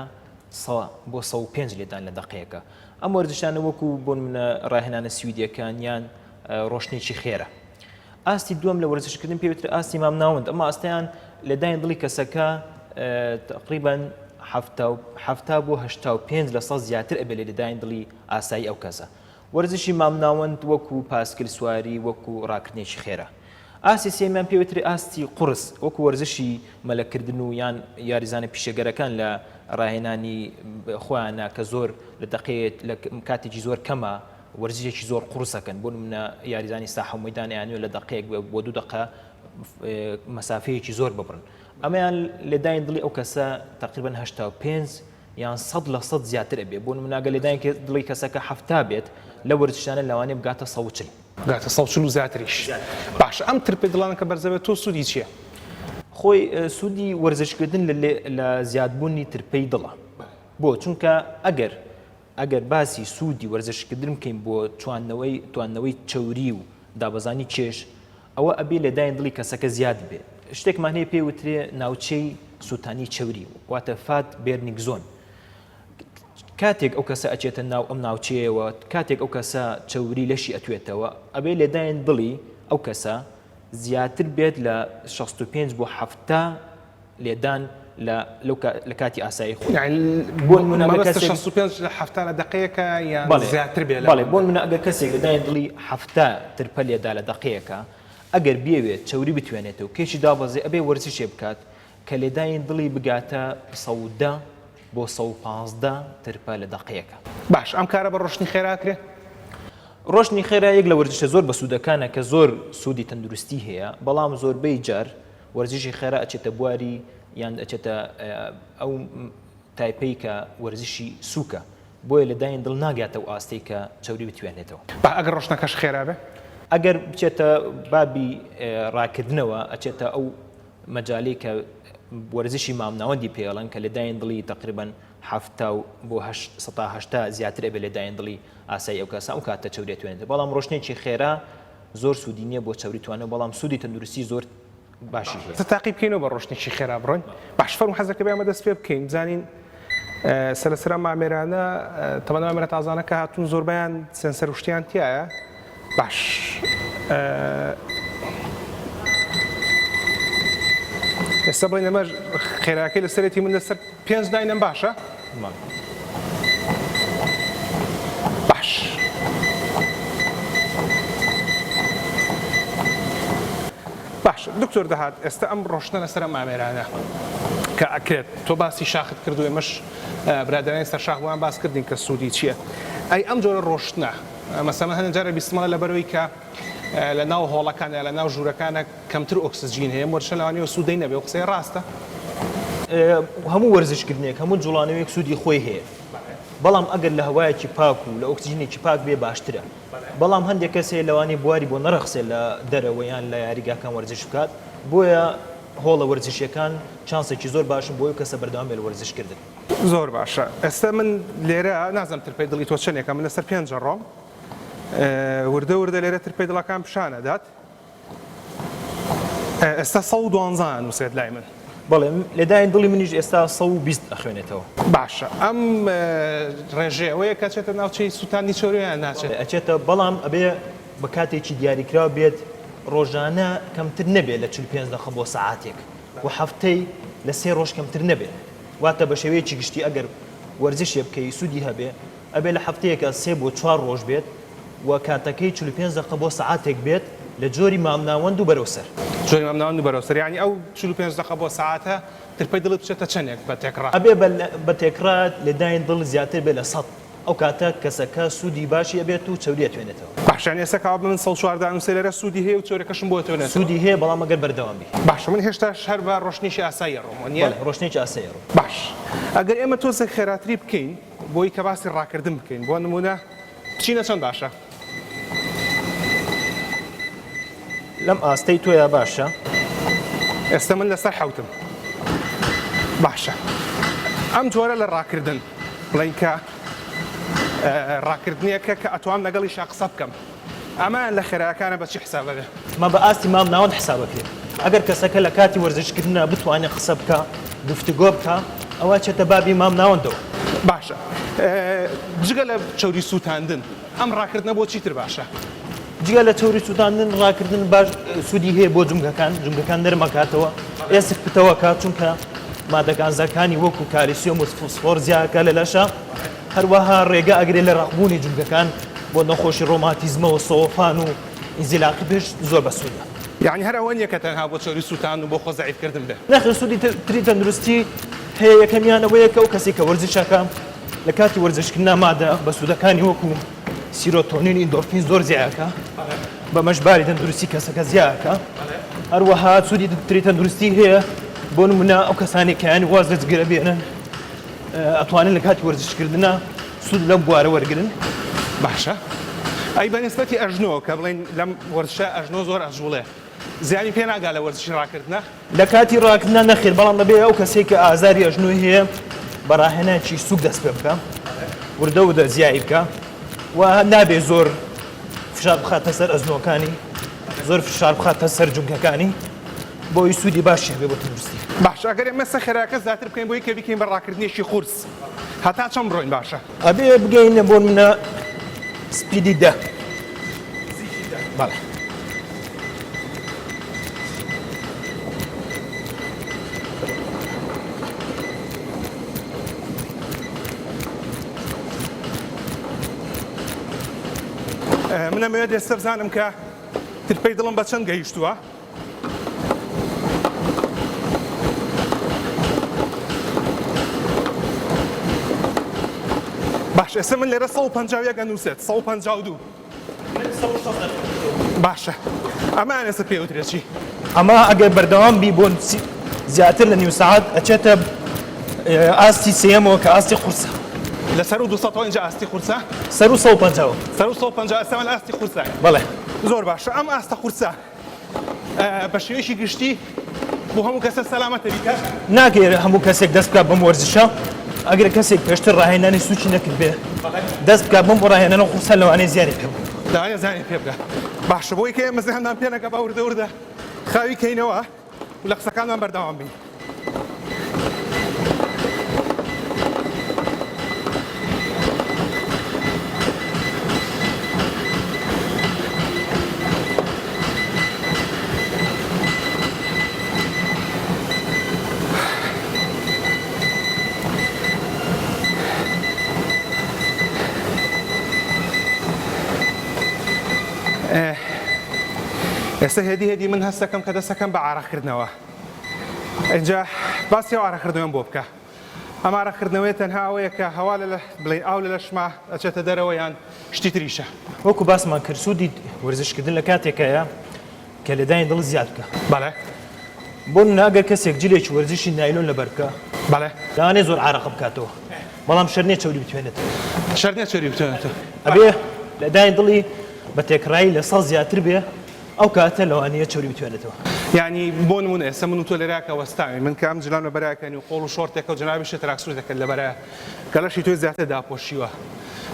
100 بۆ 105 لێدان لە دەقیەکە. ئەم وەرزشانە وەکو بۆ منە ڕاهێنانە سویدیەکان یان ڕۆشنێکی خێرە. ئاستی دووەم لە وەرزشکردن پێوترە ئاستی مامناوەند، ئەمە ئاستیان لەدایان دڵی کەسەکە تقریبا 70 بۆ 85 لە 100 زیاتر ئەبێت لە لێدایان دڵی ئاسایی ئەو کەسە. وەرزشی مامناوەند وەکو پاسکل سواری وەکو ڕاکردنێکی خێرە. ئاستی سێمیان پێوتری ئاستی قورس وەکو وەرزشی مەلەکردن و یان یاریزانە پیشەگەرەکان لە ڕاهێنانی خۆیانە کە زۆر لە دەقێت لە کاتێکی زۆر کەمە وەرزشێکی زۆر قورسەکەن بۆ منە یاریزانی ساحە مەیدانیانوێ لە دەقەیەک بۆ 2 دقە مەسافەیەکی زۆر ببڕن. ئەمەیان لێدایان دڵی ئەو کەسە تقریبا 85 یان 100 لە 100 زیاتر ئەبێ بۆ مناگە لێدایان دڵی کەسەکە 70 بێت لە وەرزشانە لەوانێ بگاتە 140 گاتە 140 و زیاتریش. باش ئەم ترپێ دڵان کە بەرزەبێت تۆ سوودی چییە؟ خۆی سوودی وەرزشکردن لە زیادبوونی ترپەی دڵە. بۆ چونکە ئەگەر باسی سوودی وەرزشکردن بکەین بۆ توانەوەی چەوری و دابەزانی چێش ئەوە ئەبێ لێدایان دڵی کەسەکە زیاد بێ. شتێکمان هەیە پێوترێ ناوچەی سوتانی چەوری واتە فات بێرنیک زۆن. کاتێک ئەو کەسە ئەچێتە ناو ئەم ناوچەیەوە کاتێک ئەو کەسە چەوری لەشی ئەتوێتەوە ئەبێ لێدایان دڵی ئەو کەسە زیاتر بێت لە 65 بۆ 70 لێدان لە کاتی ئاسایی خۆ. بۆ منە 65 لە 70 لە دقەیەکە یان زیاتر بێت. بەڵێ بۆ منە ئەگەر کەسێک لێدایان دڵی 70 ترپە لێدا لە دقەیەکە ئەگەر بێوێت چەوری بتوێنێتەوە کێشی دابەزێ ئەبێ وەرزشێ بکات کە لێدایان دڵی بگاتە 110 بۆ 115 ترپە لە دقەیەکە. باش ئەم کارە بە ڕۆشنی خێراکرێ؟ ڕۆشنی خێرا یەک لە وەرزشە زۆر بە سوودەکانە کە زۆر سوودی تەندروستی هەیە بەڵام زۆربەی جار وەرزشی خێرا ئەچێتە بواری یان ئەچێتە ئەو تایپەی کە وەرزشی سووکە بۆیە لەدایان دڵ ناگاتە و ئاستی کە چەوری بتوێنێتەوە. ئەگەر ڕۆشنەکەش خێرا بێ؟ ئەگەر بچێتە بابی ڕاکردنەوە ئەچێتە ئەو مەجاالەی کە وەرزشی مامناوەندی پێڵەن کە لەدایان دڵی تقریبا 70 بۆ 180 زیاتر ئەبێ لەدایان دڵی ئاسایی ئەو کەسە ئەو کاتە چەوری توێنێتەوە. بەڵام ڕۆشنێکی خێرا زۆر سوودی نییە بۆ چەوری توانێت بەڵام سوودی تەندروستی زۆر باشی هەیە. تاقی بکەینەوە بە ڕۆشنێکی خێرا بڕۆین. باش فەرموو حەزەکە بێمە دەست پێ بکەین بزانین سەرسرە مامێرانە تەمەنە مامێرە تازانە کە هاتوون زۆربیان سێنسەر وشتیان تایە. باش ئێستا بڵین ئەمە خێراکەی لەسەرێتی من لەسەر 5 داینم باشە؟ باش باش دکتۆر دەهات ئێستا ئەم ڕۆشنە لەسەر مامێرانە کە ئەکرێت تۆ باسی شاخت کردو ئێمەش برادرانی سەر شاخوان باس کردین کە سوودی چییە؟ ئەی ئەم جۆرە ڕۆشنە مەسەڵەن هەندێک جارە بیستمەڵە لەبەرەوەی کە لە ناو هۆڵەکانە لە ناو ژوورەکانە کەمتر ئۆکسسیژین هەیە وەرشە لەوانەیە سوودەی نەبێ و قسەی ڕاستە؟ هەموو وەرزشکردنێک هەموو جوڵانەوەیەک سوودی خۆی هەیە بەڵام ئەگەر لە هەوایەکی پاک و لە ئۆکسسیژنێکی پاک بێ باشترە. بەڵام هەندێک کەسێ لەوانەیە بواری بۆ نەرەخسێ لە دەرەوەیان لە یاریگاکان وەرزش بکات بۆیە هۆڵە وەرزشیەکان چانسێکی زۆر باشن بۆی کەسە بەردەوام بێت لە وەرزشکردن. زۆر باشە. ئێستا من لێرە نازم ترپەی دڵی تۆ چەندێکە من لەسەر 5 ڕۆم وردە لێرە ترپەی دڵەکان پیشانەدات. ئێستا 112 نووسێت لای من. بەڵێ لێدایان دڵی منیش ئێستا 120 ئەخوێنێتەوە. باشە ئەم ڕێژەیەوەیە کە چێتە ناوچەی سووتانی چۆریان ناچێت ئەچێتە بەڵام ئەبێ بە کاتێکی دیاریکراوە بێت ڕۆژانە کەمتر نەبێت لە 45 دقە بۆ سەعاتێک و هەفتەی لە 3 ڕۆژ کەمتر نەبێت. واتە بە شێوەیەکی گشتی ئەگەر وەرزشێ بکەی سوودی هەبێ ئەبێ لە هەفتەیەکە 3 بۆ 4 ڕۆژ بێت و کاتەکەی 45 دقە بۆ سەعاتێک بێت لە جۆری مامناوەند و بەرەوسەر. جۆری مامناوەند و بەرەوسەر یعنی ئەو 45 دقە بۆ سەعاتە ترپەی دڵت بچێتە چەندێک بە تێکرار؟ ئەبێ بە تێکرار لێدایان دڵ زیاتر بێت لە 100 ئەو کاتە کەسەکە سوودی باشی ئەبێت و چەوری توێنێتەوە. باشە ئێستا کاوە من 114 نووسێ لێرە سوودی هەیە و چۆرەکەشم بۆ توێنێت. سوودی هەیە بەڵام ئەگەر بەردەوام بی. باشە من هێشتا هەر بە ڕۆشنێکی ئاسایی ڕۆمانیە ڕۆشنێکی ئاسایی ڕۆ. باش ئەگەر ئێمە تۆزێک خێراتری بکەین بۆی کە باسی ڕاکردن بکەین بۆ نمونە بچینە چەند باشە؟ لەم ئاستەی تۆیە باشە ئێستا من لەسەر حوتم باشە ئەم جۆرە لە ڕاکردن بڵین کە ڕاکردنیەکە کە ئەتوان لەگەڵی شا قسە بکەم ئەمان لە خێرایەکانە بەچی حسابەدە مە بە ئاستی مام ناوەند حسابەکرێت ئەگەر کەسەکە لە کاتی وەرزشکردنە بتوانێت قسە بکە گفتوگۆ بکە ئەوە چێتە بابی مام ناوەندەوە باشە جگە لە چوری سووتاندن ئەم ڕاکردنە بۆ چیتر باشە جگە لە چوری سووتاندن ڕاکردن باش سوودی هەیە بۆ جونگەکان دەرمەکاتەوە ئێسک پتەوە کات چونکە مادەگانزەکانی وەکو کالیسیۆم و فۆسفۆر زیادەکە لە لەشە هەروەها ڕێگە ئەگرێت لە ڕەخبوونی جونگەکان بۆ نەخۆشی ڕۆماتیزمە و سۆفان و ئینزیلاقی پێش زۆر بەسوودە یعنی هەر ئەوە نیە کە تەنها بۆ چۆری سووتان و بۆ خۆ زەعیفکردن بێ نەخێر سوودی تری تەندروستی هەیە یەکەمیان ئەوەیە کە ئەو کەسێک کە وەرزشەکە لە کاتی وەرزشکردنا مادە بەسوودەکانی وەکو سیرۆتۆنین ئیندۆرفین زۆر زیادەکە بە مەشباری تەندروستی کەسەکە زیادەکە هەروەها سوودی تری تەندروستی هەیە بۆ نمونە ئەو کەسانی کەیانی واز لە جگەرە بێنن ئەتوانن لە کاتی وەرزشکردنا سوود لەم بوارە وەرگن باشە ئەی بەنسبەتی ئەژنۆ کە بڵین لەم وەرزشە ئەژنۆ زۆر ئەژوڵێ زیانی پێ ناگا لە وەرزشی ڕاکردنە لە کاتی ڕاکردنا نەخێر بەڵام دەبێ ئەو کەسێک کە ئازاری ئەژنۆی هەیە بەڕاهێنانی سوک دەست پێ بکە وردە و دەزیایی بکە و نابێ زۆر فشار بخاتە سەر ئەزنۆکانی زۆر فشار بخاتە سەر جونگەکانی بۆی سوودی باشیە بێ بۆ تەندروستی باش ئەگەر ئێمە سەخێراکە زیاتر بکەین بۆی کە بیکەین بە ڕاکردنیەکی قورس هەتا چەند بڕۆین باشە ئەبێ بگەینە بۆ منە سپیدی دە بەڵێ منە مەوێت ئێستا بزانم کە ترپەی دڵم بە چەند گەیشتووە باش ئێستا من لێرە 150 گەنووسێت 152 باشە ئەمان ئێستا پێوترێکی ئەمە ئەگەر بەردەوام بی بۆ زیاتر لە نیو سەعات ئەچێتە ئاستی سێمەوە کە ئاستی قورسە لەسەر و 200 اینجا ئاستی قورسە سەر و 150 سەر و 150 ئێستا لە ئاستی قورسە بەڵێ زۆر باشە ئەم ئاستە قورسە بە شێوەیەکی گشتی بۆ هەموو کەسە سەلامەتە بیکات ناگەێت هەموو کەسێک دەست بکات بەم وەرزشە ئەگەر کەسێک پێشتر ڕاهێنانی سوچی نەکرد بێ دەست بکات بەم ڕاهێنانە قورسە لەوانەیە زیانی پێ بوو داوای زانی پێ بگات باشە بۆی کە ئێمە زەهەندان پێ نەکە با وردە وردە خاوی کەینەوە و لە قسەکانمان بەردەوام بین ئێستا هێدی من هەستەکەم کە دەستەکەم بە ئاراکردنەوە اینجا باسی ئەو ئاراکردنەوەم بۆ بکە ئەم ئاراکردنەوەی تەنها ئەوەیە کە هەوا لە بڵێن ئاو لە لەشما ئەچێتە دەرەوە یان شتی تریشە وەکو باسمان کرد سوودی وەرزشکردن لە کاتێکەیە کە لەدانی دڵ زیاد بکە بەڵێ بۆ ناگەر کەسێک جلێکی وەرزشی نایلۆن لەبەر بکە بەڵێ لەوانەیە زۆر عارەق بکاتەوە بەڵام شەر نییە چەوری بتوێنێتەوە شەر نییە چۆری بتوێنێتەوە ئەبێ لەدانی دڵی بە تێکڕایی لە سەڵ زیاتر بێ ئەو کاتە لەوانەیە چۆری بتوێنێتەوە یعنی بۆ نمونە ئێستا من و تۆ لێراکە وەستاوی من کام جلان لە بەراکەنی و قۆڵ و شۆرتێکە و جنابیشە تراکسور دەکەن لە بەرایە کە لەشی تۆی زیاتر داپۆشیوە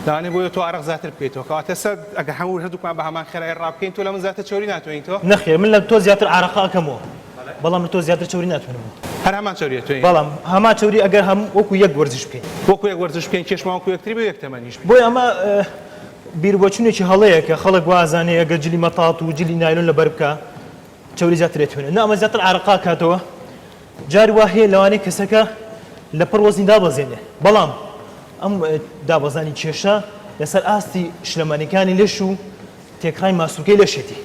لەوانەیە بۆیە تۆ ئارەق زیاتر بکەیتەوە کەواتە سەر ئەگە هەموو هەردووکمان بە هەمان خێرای ڕابکەین تۆ لە من زیاتر چۆری ناتوانیتەوە نەخێر من لە تۆ زیاتر عارەقاکەمەوە بەڵام لە تۆ زیاتر چۆری ناتوانمەوە هەر هەمان چۆریە توێ بەڵام هەما چۆری ئەگەر هەم وەکو یەک وەرزش بکەین وەکو یەک وەرزش بکەین کێشماوەکو یەکتری بە یەک تەمەنیش بۆی ئەمە بیربۆچوونێکی هەڵەیە کە خەڵک وازانێ ئەگە جلی مەتاڵ و جلی نایلۆن لەبەر بکە چۆری زیاتر دەتوێنێت نە ئەمە زیاتر عارەقا کاتەوە جاری وا هەیە لەوانەیە کەسەکە لە پڕ وەزنی دابەزێنێ بەڵام ئەم دابەزانی کێشە لەسەر ئاستی شلەمانیەکانی لەش و تێکڕای ماسوولکەی لەشێتی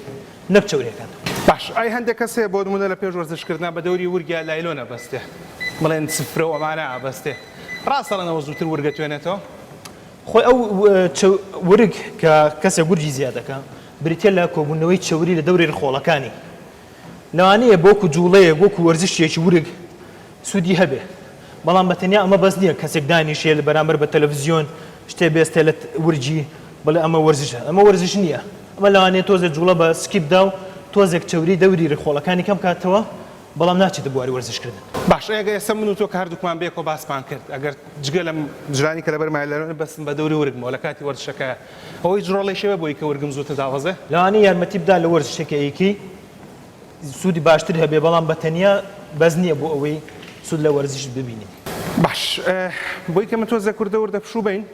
نەک چۆریەکان باش ئای هەندێک کەسێ بۆ نمونە لە پێش وەرزشکردنا بە دەوری ورگە لایلۆنە بەستێ بڵێن سفرە و ئەمانە ئابەستێ ڕاستەڵەنەوە زووتر ورگە توێنێتەوە خۆی ئەو ورگ کە کەسێک گورجی زیادەکە بریتە لە کۆبوونەوەی چەوری لە دەوری ڕخۆڵەکانی لەوانەیە بۆکو جوڵەیە بۆکو وەرزشێکی ورگ سوودی هەبێ بەڵام بەتەنیا ئەمە بەس نییە کەسێک دانیشێ لە بەرامبەر بە تەلەڤیزیۆن شتێ بێستێ لە ورجی بەڵێ ئەمە وەرزشە ئەمە وەرزش نییە ئەمە لەوانەیە تۆزە جوڵە بە سکیپدا و تۆزێک چوری دەوری ڕخۆڵەکانی کەم کاتەوە بەڵام ناچێتە بواری وەرزشکردن. باش ئێگە ئێستا من و تۆ کە هەردووکمان بێکەوە باسمان کرد ئەگەر جگە لەم جرانی کە لەبەر مایلەرۆن بەستن بە دەوری ورگمەوە لە کاتی وەرزشەکە ئەوەی جڕۆڵی شێوە بۆی کە ورگم زووتە داوەزێ لەوانەیە یارمەتی بدا لە وەرزشەکەیەکی سوودی باشتر هەبێ بەڵام بە تەنیا بەس نییە بۆ ئەوەی سوود لە وەرزش ببینی. باش بۆی کە من تۆ زەکوردە وردە پشوو بین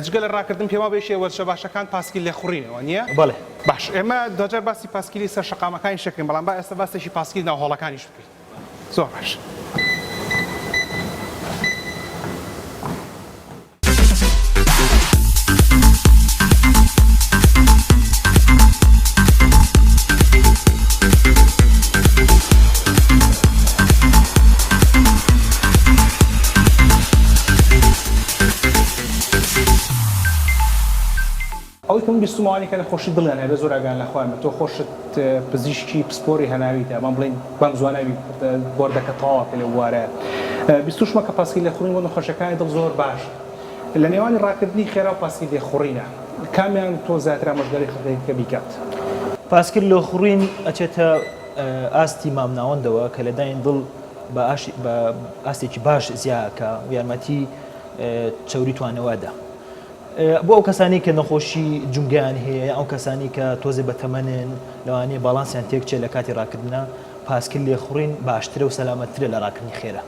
جگە لە ڕاکردن پێما بێشێ وەرزشە باشەکان پاسکیل لێ خوڕینەوە نییە؟ بەڵێ. باش ئێمە دوجار باسی پاسکیلی سەر شەقامەکانی شەکەین بەڵام با ئێستا باسێکی پاسکیل ناوهۆڵەکانیش بکەین. زۆر باش. ئەوەی کە من بیستمەوانی کە نەخۆشی دڵیان هەبێ زۆر ئاگان لە خۆیان بێت تۆ خۆشت پزیشکی پسپۆری هەناویتە ئەمان بڵین بەم زواناوی بۆردەکە تەواوەکە لێ وارەیە بیستوشمە کە پاسکی لێخوڕین بۆ نەخۆشەکانی دڵ زۆر باش لە نێوانی ڕاکردنی خێرا و پاسکی لێخوڕینە کامیان تۆ زیاتر ئامۆژگاری خەڵکی کە بیکات؟ پاسکر لێخوڕین ئەچێتە ئاستی مامناوەندەوە کە لەدایان دڵ بە ئاستێکی باش زیاکە و یارمەتی چەوری توانەوەدا. بۆ ئەو کەسانی کە نەخۆشی جونگیان هەیە ئەو کەسانی کە تۆزێ بەتەمەنن لەوانەیە باڵانسیان تێکچێت لە کاتی ڕاکردنە پاسکل لێخوڕین باشترە و سەلامەتترە لە ڕاکردنی خێرا.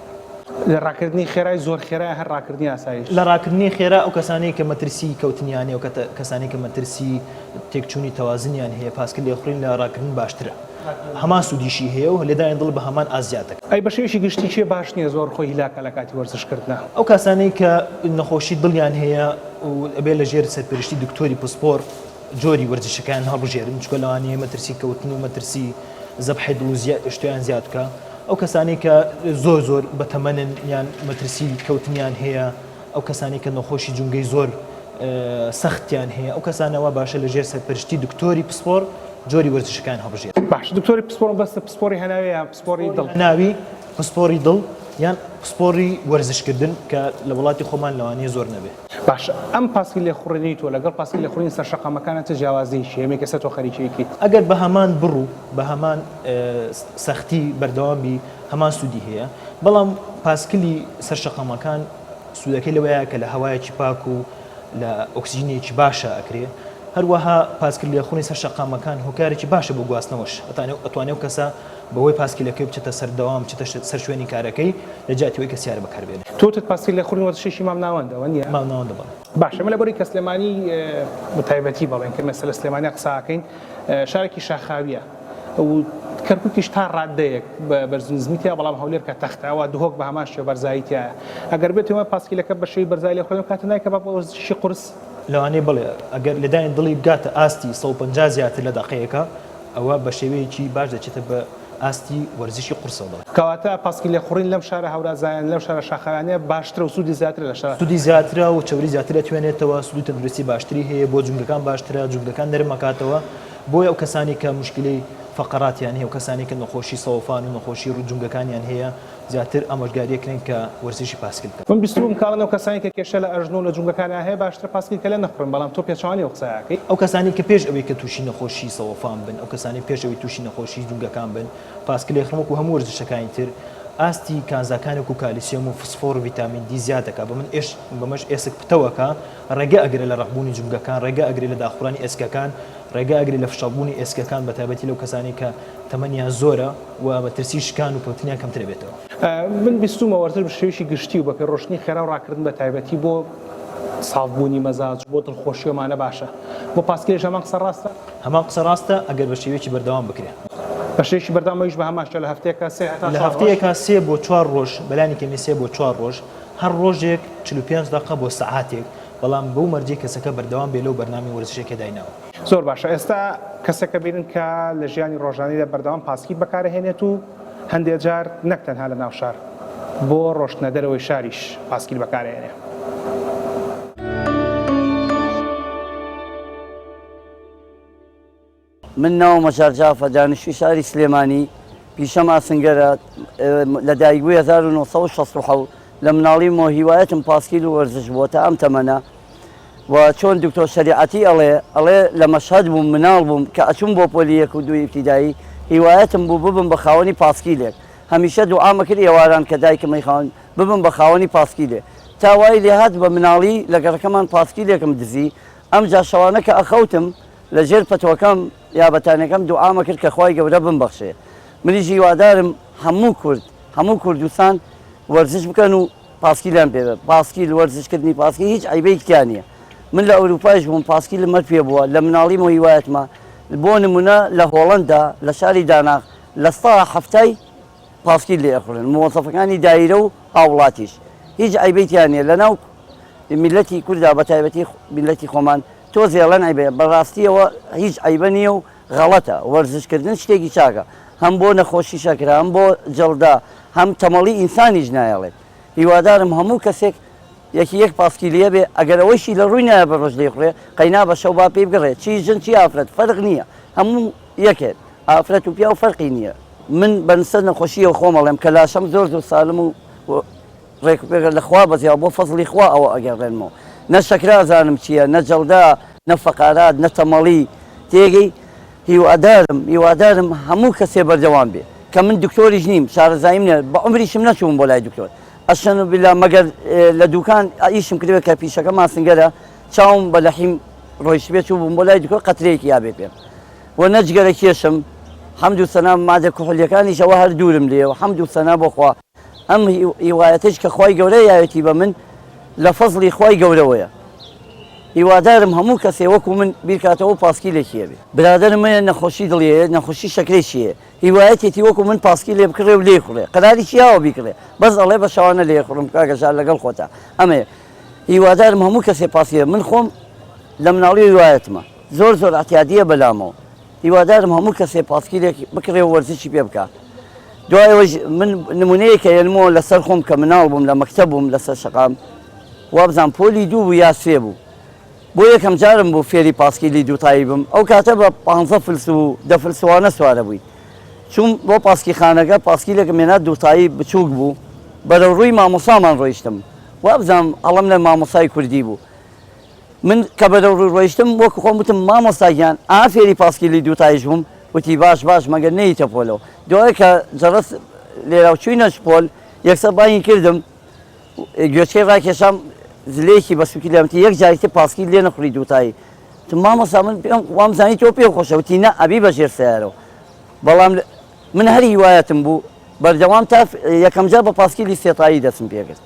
لە ڕاکردنی خێرای زۆر خێرای هەر ڕاکردنی ئاسایش لە ڕاکردنی خێرا ئەو کەسانی کە مەترسی کەوتنیانێ و کەسانی کە مەترسی تێکچوونی تەوازنیان هەیە پاسکل لێخوڕین لە ڕاکردن باشترە. هەمان سوودیشی هەیە و لێدایان دڵ بە هەمان ئازیاتەکە. ئەی بە شێوەیەکی گشتی چێ باش نییە زۆر خۆی هیلاکە لە کاتی وەرزشکردنە. ئەو کەسانەی کە نەخۆشی دڵیان هەیە و ئەبێ لە ژێر سەرپەرشتی دکتۆری پسپۆر جۆری وەرزشەکان هەڵبژێرن چکە لەوانەیە مەترسی کەوتن و مەترسی زەبحی دڵ و شتیان زیاد بکە. ئەو کەسانی کە زۆر بەتەمەنن یان مەترسی کەوتنیان هەیە ئەو کەسانی کە نەخۆشی جونگەی زۆر سەختیان هەیە ئەو کەسانەوە باشە لە ژێر سەرپەرشتی دکتۆری پسپۆر جۆری وەرزشەکان هەڵبژێر. باش دکتۆری پسپۆر بەستە پسپۆری هەناوی یان پسپۆری دڵ؟ ناوی پسپۆری دڵ یان پسپۆری وەرزشکردن کە لە وڵاتی خۆمان لەوانەیە زۆر نەبێ. باش ئەم پاسکی لێخوڕینی تۆ لەگەڵ پاسکی لێخوڕین سەر شەقامەکانە جیاوازیی ئەمێ کەسە تۆ خەریکیەکەیت؟ ئەگەر بە هەمان بڕوو بە هەمان سەختی بەردەوامی هەمان سوودی هەیە بەڵام پاسکلی سەر شەقامەکان سوودەکەی لەوەیە کە لە هەوایەکی پاک و لە ئۆکسیژنێکی باشە ئەکرێ هەروەها پاسکل لێخوڕین سەر شەقامەکان هۆکارێکی باشە بۆ گواستنەوەش ئەتوانێت و کەسە بەهۆی پاسکیلەکەی بچێتە سەردەوام بچێتە سەر شوێنی کارەکەی لە جاتیەوەی کە سیارە بەکاربێنێت. تۆتت پاسکی لێخوڕین وەرزشێکی مامناوەندەوە نییە؟ مامناوەندە بڵێ. باش ئەمە لەبەری کە سلێمانی بەتایبەتی بەڵێن کە مەسەلە سلێمانی قساکەین شارێکی شاخاویە و کەرکووکیش تا ڕادەیەک بە بەرزنزمیتیا بەڵام هەولێر کە تەختەوە دوهۆک بە هەمان شێوە بەرزاییتیە ئەگەر بێتەوە پاسکیلەکە بە شێوی بەرزایی لێخوڕین کاتە نایکە بە وەرزشی قورس لەوانەیە بڵێ ئەگەر لەدایان دڵی بگاتە ئاستی 150 زیاتر لە دەقەیەکە ئەوە بە شێوەیەکی باش دەچێتە بە ئاستی وەرزشی قورسەوە. کەواتە پاسکی لێخوڕین لەم شارە هەورازایان لەم شارە شاخەوانەیە باشترە و سوودی زیاتر لە شار سوودی زیاترە و چەوری زیاتر دەتوێنێتەوە سوودی تەندروستی باشتری هەیە بۆ جونگەکان باشترە جونگەکان نەرمەکاتەوە بۆیە ئەو کەسانی کە مشکلەی فقراتیان هەیە و کەسانی کە نەخۆشی سەوفان و نەخۆشی ڕووجونگەکانیان هەیە زیاتر ئامۆژگاریەکرێن کە وەرزشی پاسکل بکەن. من بیستم کاڵنەوە کەسانی کە کێشە لە ئەژنۆ لە جونگەکانیان هەیە باشتر پاسکل کە لە نەخڕن بەڵام تۆ پێچوانی ئەو قسەیەکەی ئەو کەسانی کە پێش ئەوەی کە تووشی نەخۆشی سەوفان بن ئەو کەسانی پێش ئەوەی تووشی نەخۆشی جونگەکان بن پاسکل لێخڕمەوە و هەموو وەرزشەکانی تر ئاستی کانزاکانێک و کالیسیۆم و فسفۆر و ڤیتامین دی زیاد دەکات بەمەش ئێسک پتەوەکە ڕێگە ئەگرێ لە ڕەخبوونی جونگەکان ڕێگە ئەگرێ لە داخورانی ئێسکەکان ڕێگە ئەگرێ لە فشەڵبوونی ئێسکەکان بە تایبەتی لەو کەسانی کە تەمەنیان زۆرە و مەترسی شکان و کەوتنیان کەمتر بێتەوە. من بیستمە وەرزش بە شێوەیەکی گشتی و بە پێڕۆشتنی خێرا و ڕاکردن بە تایبەتی بۆ ساڵبوونی مەزاج بۆ دڵخۆشیەمانە باشە بۆ پاسکلێژ هەمان قسە ڕاستە؟ هەمان قسە ڕاستە ئەگەر بە شێوەیەکی بەردەوام بکرێت. بە شێوەیەکی بەردەوامەوەیش بە هەماشە لە هەفتەیەکە لە هەفتەیەکە 3 بۆ 4 ڕۆژ بەلانی کەمی 3 بۆ 4 ڕۆژ هەر ڕۆژێک 45 دقە بۆ سەعاتێک بەڵام بەو مەرجی کەسەکە بەردەوام بێ لەو بەرنامی وەرزشێکی دایناوە. زۆر باشە ئێستا کەسەکە بینن کە لە ژیانی ڕۆژانەیدا بەردەوام پاسکیل بەکارهێنێت و هەندێک جار نەک تەنها لە ناو شار بۆ ڕۆشتنە دەرەوەی شاریش پاسکیل بەکارهێنێ. من ناو مەشارجافە دانیشتووی شاری سلێمانی پیشەما سنگەرە لە دایکبووی 1960 لە مناڵی مۆ هیوایەتم پاسکیل و وەرزش بووە تا ئەم تەمەنە و چۆن دکتۆر شریعەتی ئەڵێ لە مەشهەد بووم مناڵ بووم کە ئەچوم بۆ پۆلی 1 و 2 ئیبتیدایی هیوایەتم بوو ببم بە خاوەنی پاسکیلێک هەمیشە دوعامە کرد ئێواران کە دایکەمەی خاوەن ببم بە خاوەنی پاسکیلێ تا وای لێ هات بە مناڵی لە گەڕەکەمان پاسکیلێکم دزی ئەم جا شەوانە کە ئەخەوتم لە ژێر پەتوەکەم یابەتانەکەم دوعامە کرد کە خوای گەورە بمبەخشێ منیش هیوادارم هەموو کوردستان وەرزش بکەن و پاسکیلیان پێ پاسکیل وەرزشکردنی پاسکی هیچ عیبەی تیان نییە من لە ئەوروپایش بووم پاسکیل لەمەەر پێ بووە لە مناڵیم و هیوایەتمە بۆ نمونە لە هۆڵەندا لە شاری داناق لە ستا هەفتای پاسکیل لێ ئەخورن مۆسەفەکانی دایرە و هاوڵاتیش هیچ عیبەیتیان نیە لەناو میلەتی کووردا بە تایبەتی میلەتی خۆمان تۆ زێڵەن عیبێ بەڕاستیەوە هیچ عیبە نییە و غەڵەتە وەرزشکردن شتێکی چاکە هەم بۆ نەخۆشی شەکرا هەم بۆ جەڵدا هەم تەمەڵی ئینسانیش نایەڵێت هیوادارم هەموو کەسێک یەک پاسکیلیە بێ ئەگەر ئەوەیشی لە ڕووی نایە بە ڕۆژ لێخڕێ قەینا بە شەو با پێی بگڕێت چی ژن چی ئافرەت فەرق نییە هەموو یەکێت ئافرەت و پیا و فەرقی نییە من بەنسەر نەخۆشیە خۆمەڵێم کە لاشەم زۆر سالم و ڕێکپێگەر لەخوا بەزیا بۆ فەزڵی خوا ئەوە ئەگەڕێنمەوە نە شەکرا زانم چییە نە جەڵدا نە فەقارات نە تەمەڵی تێگەی هیوادارم هەموو کەسێ بەردەوام بێ کە من دکتۆریش نیم شارەزاییم نیە بە عمریشم نەچووم بۆ لای دکتۆر ئەشەن بلا مەگەر لە دوکان ئیشم کردوێت کە پیشەکە ماسنگەرە چاوم بە لەحیم ڕۆیشت بێت چوو بووم بۆ لای دکتۆر قەترەیەکی یابێ پێم و نەجگەرە کێشم حەمد و سەنا مادە کوحولیەکانیش ئەوە هەر دوورم لێ و حەمد و سەنا بۆخوا ئەم هیوایەتش کە خوای گەورە یاوێتی بە من لە فەزڵی خوای گەورەوەیە هیوادارم هەموو کەسێ وەکو من بیرکاتەوە پاسکیلێکیە بێ برادرم منە نەخۆشی دڵیە نەخۆشی شەکرێکیە هیوایەتێتی وەکو من پاسکی لێ بکڕێ و لێ خوڕێ قەراری چیاوە بیکڕێ بەس ئەڵێ بە شەوانە لێ خوڕم کاگەژار لەگەڵ خۆتە ئەمێ هیوادارم هەموو کەسێ پاسیە من خۆم لە مناڵی هیوایەتمە زۆر ئەحتیادیە بەلامەوە هیوادارم هەموو کەسێ پاسکیلێک بکڕێ و وەرزشی پێ بکە دوایەوەش من نمونەیەکە هێنمەوە لەسەر خۆم کە مناڵ بووم لە مەکتەب بووم لەسەر شەقام وابزان پۆلی 2 بوو یا 3 بوو بۆ یەکەم جارم بوو فێری پاسکیلی دووتایی بم ئەو کاتە بە 15 فلس و 10 فلسوانە سوارە بووی چوون بۆ پاسکی خانەکە پاسکیلێکم مێنات دووتایی بچووک بوو بەرەو ڕووی مامۆسامان ڕۆیشتم وابزانم ئەڵەم لە مامۆسای کوردی بوو من کە بەرەو ڕووی ڕۆیشتم وەکو خۆم وتم مامۆستاگیان فێری پاسکیلی دووتایش بووم وتی باش مەگەر نەیتە پۆلەوە دوای کە جەڕەس لێراو چووینە پۆل یەکسەر باین کردم گوێچکەی ڕاکێشام زلێکی بە سوکی لەمتی یەک جایتە پاسکی لێ نەخوری دووتایی مامۆستا من وامزانی تۆ پێ خۆشەوتی نە ئەبی بەژێر سیارەوە بەڵام من هەر هیوایەتم بوو بەردەوام تا یەکەم جار بە پاسکیلی سێتایی دەستم پێ کرد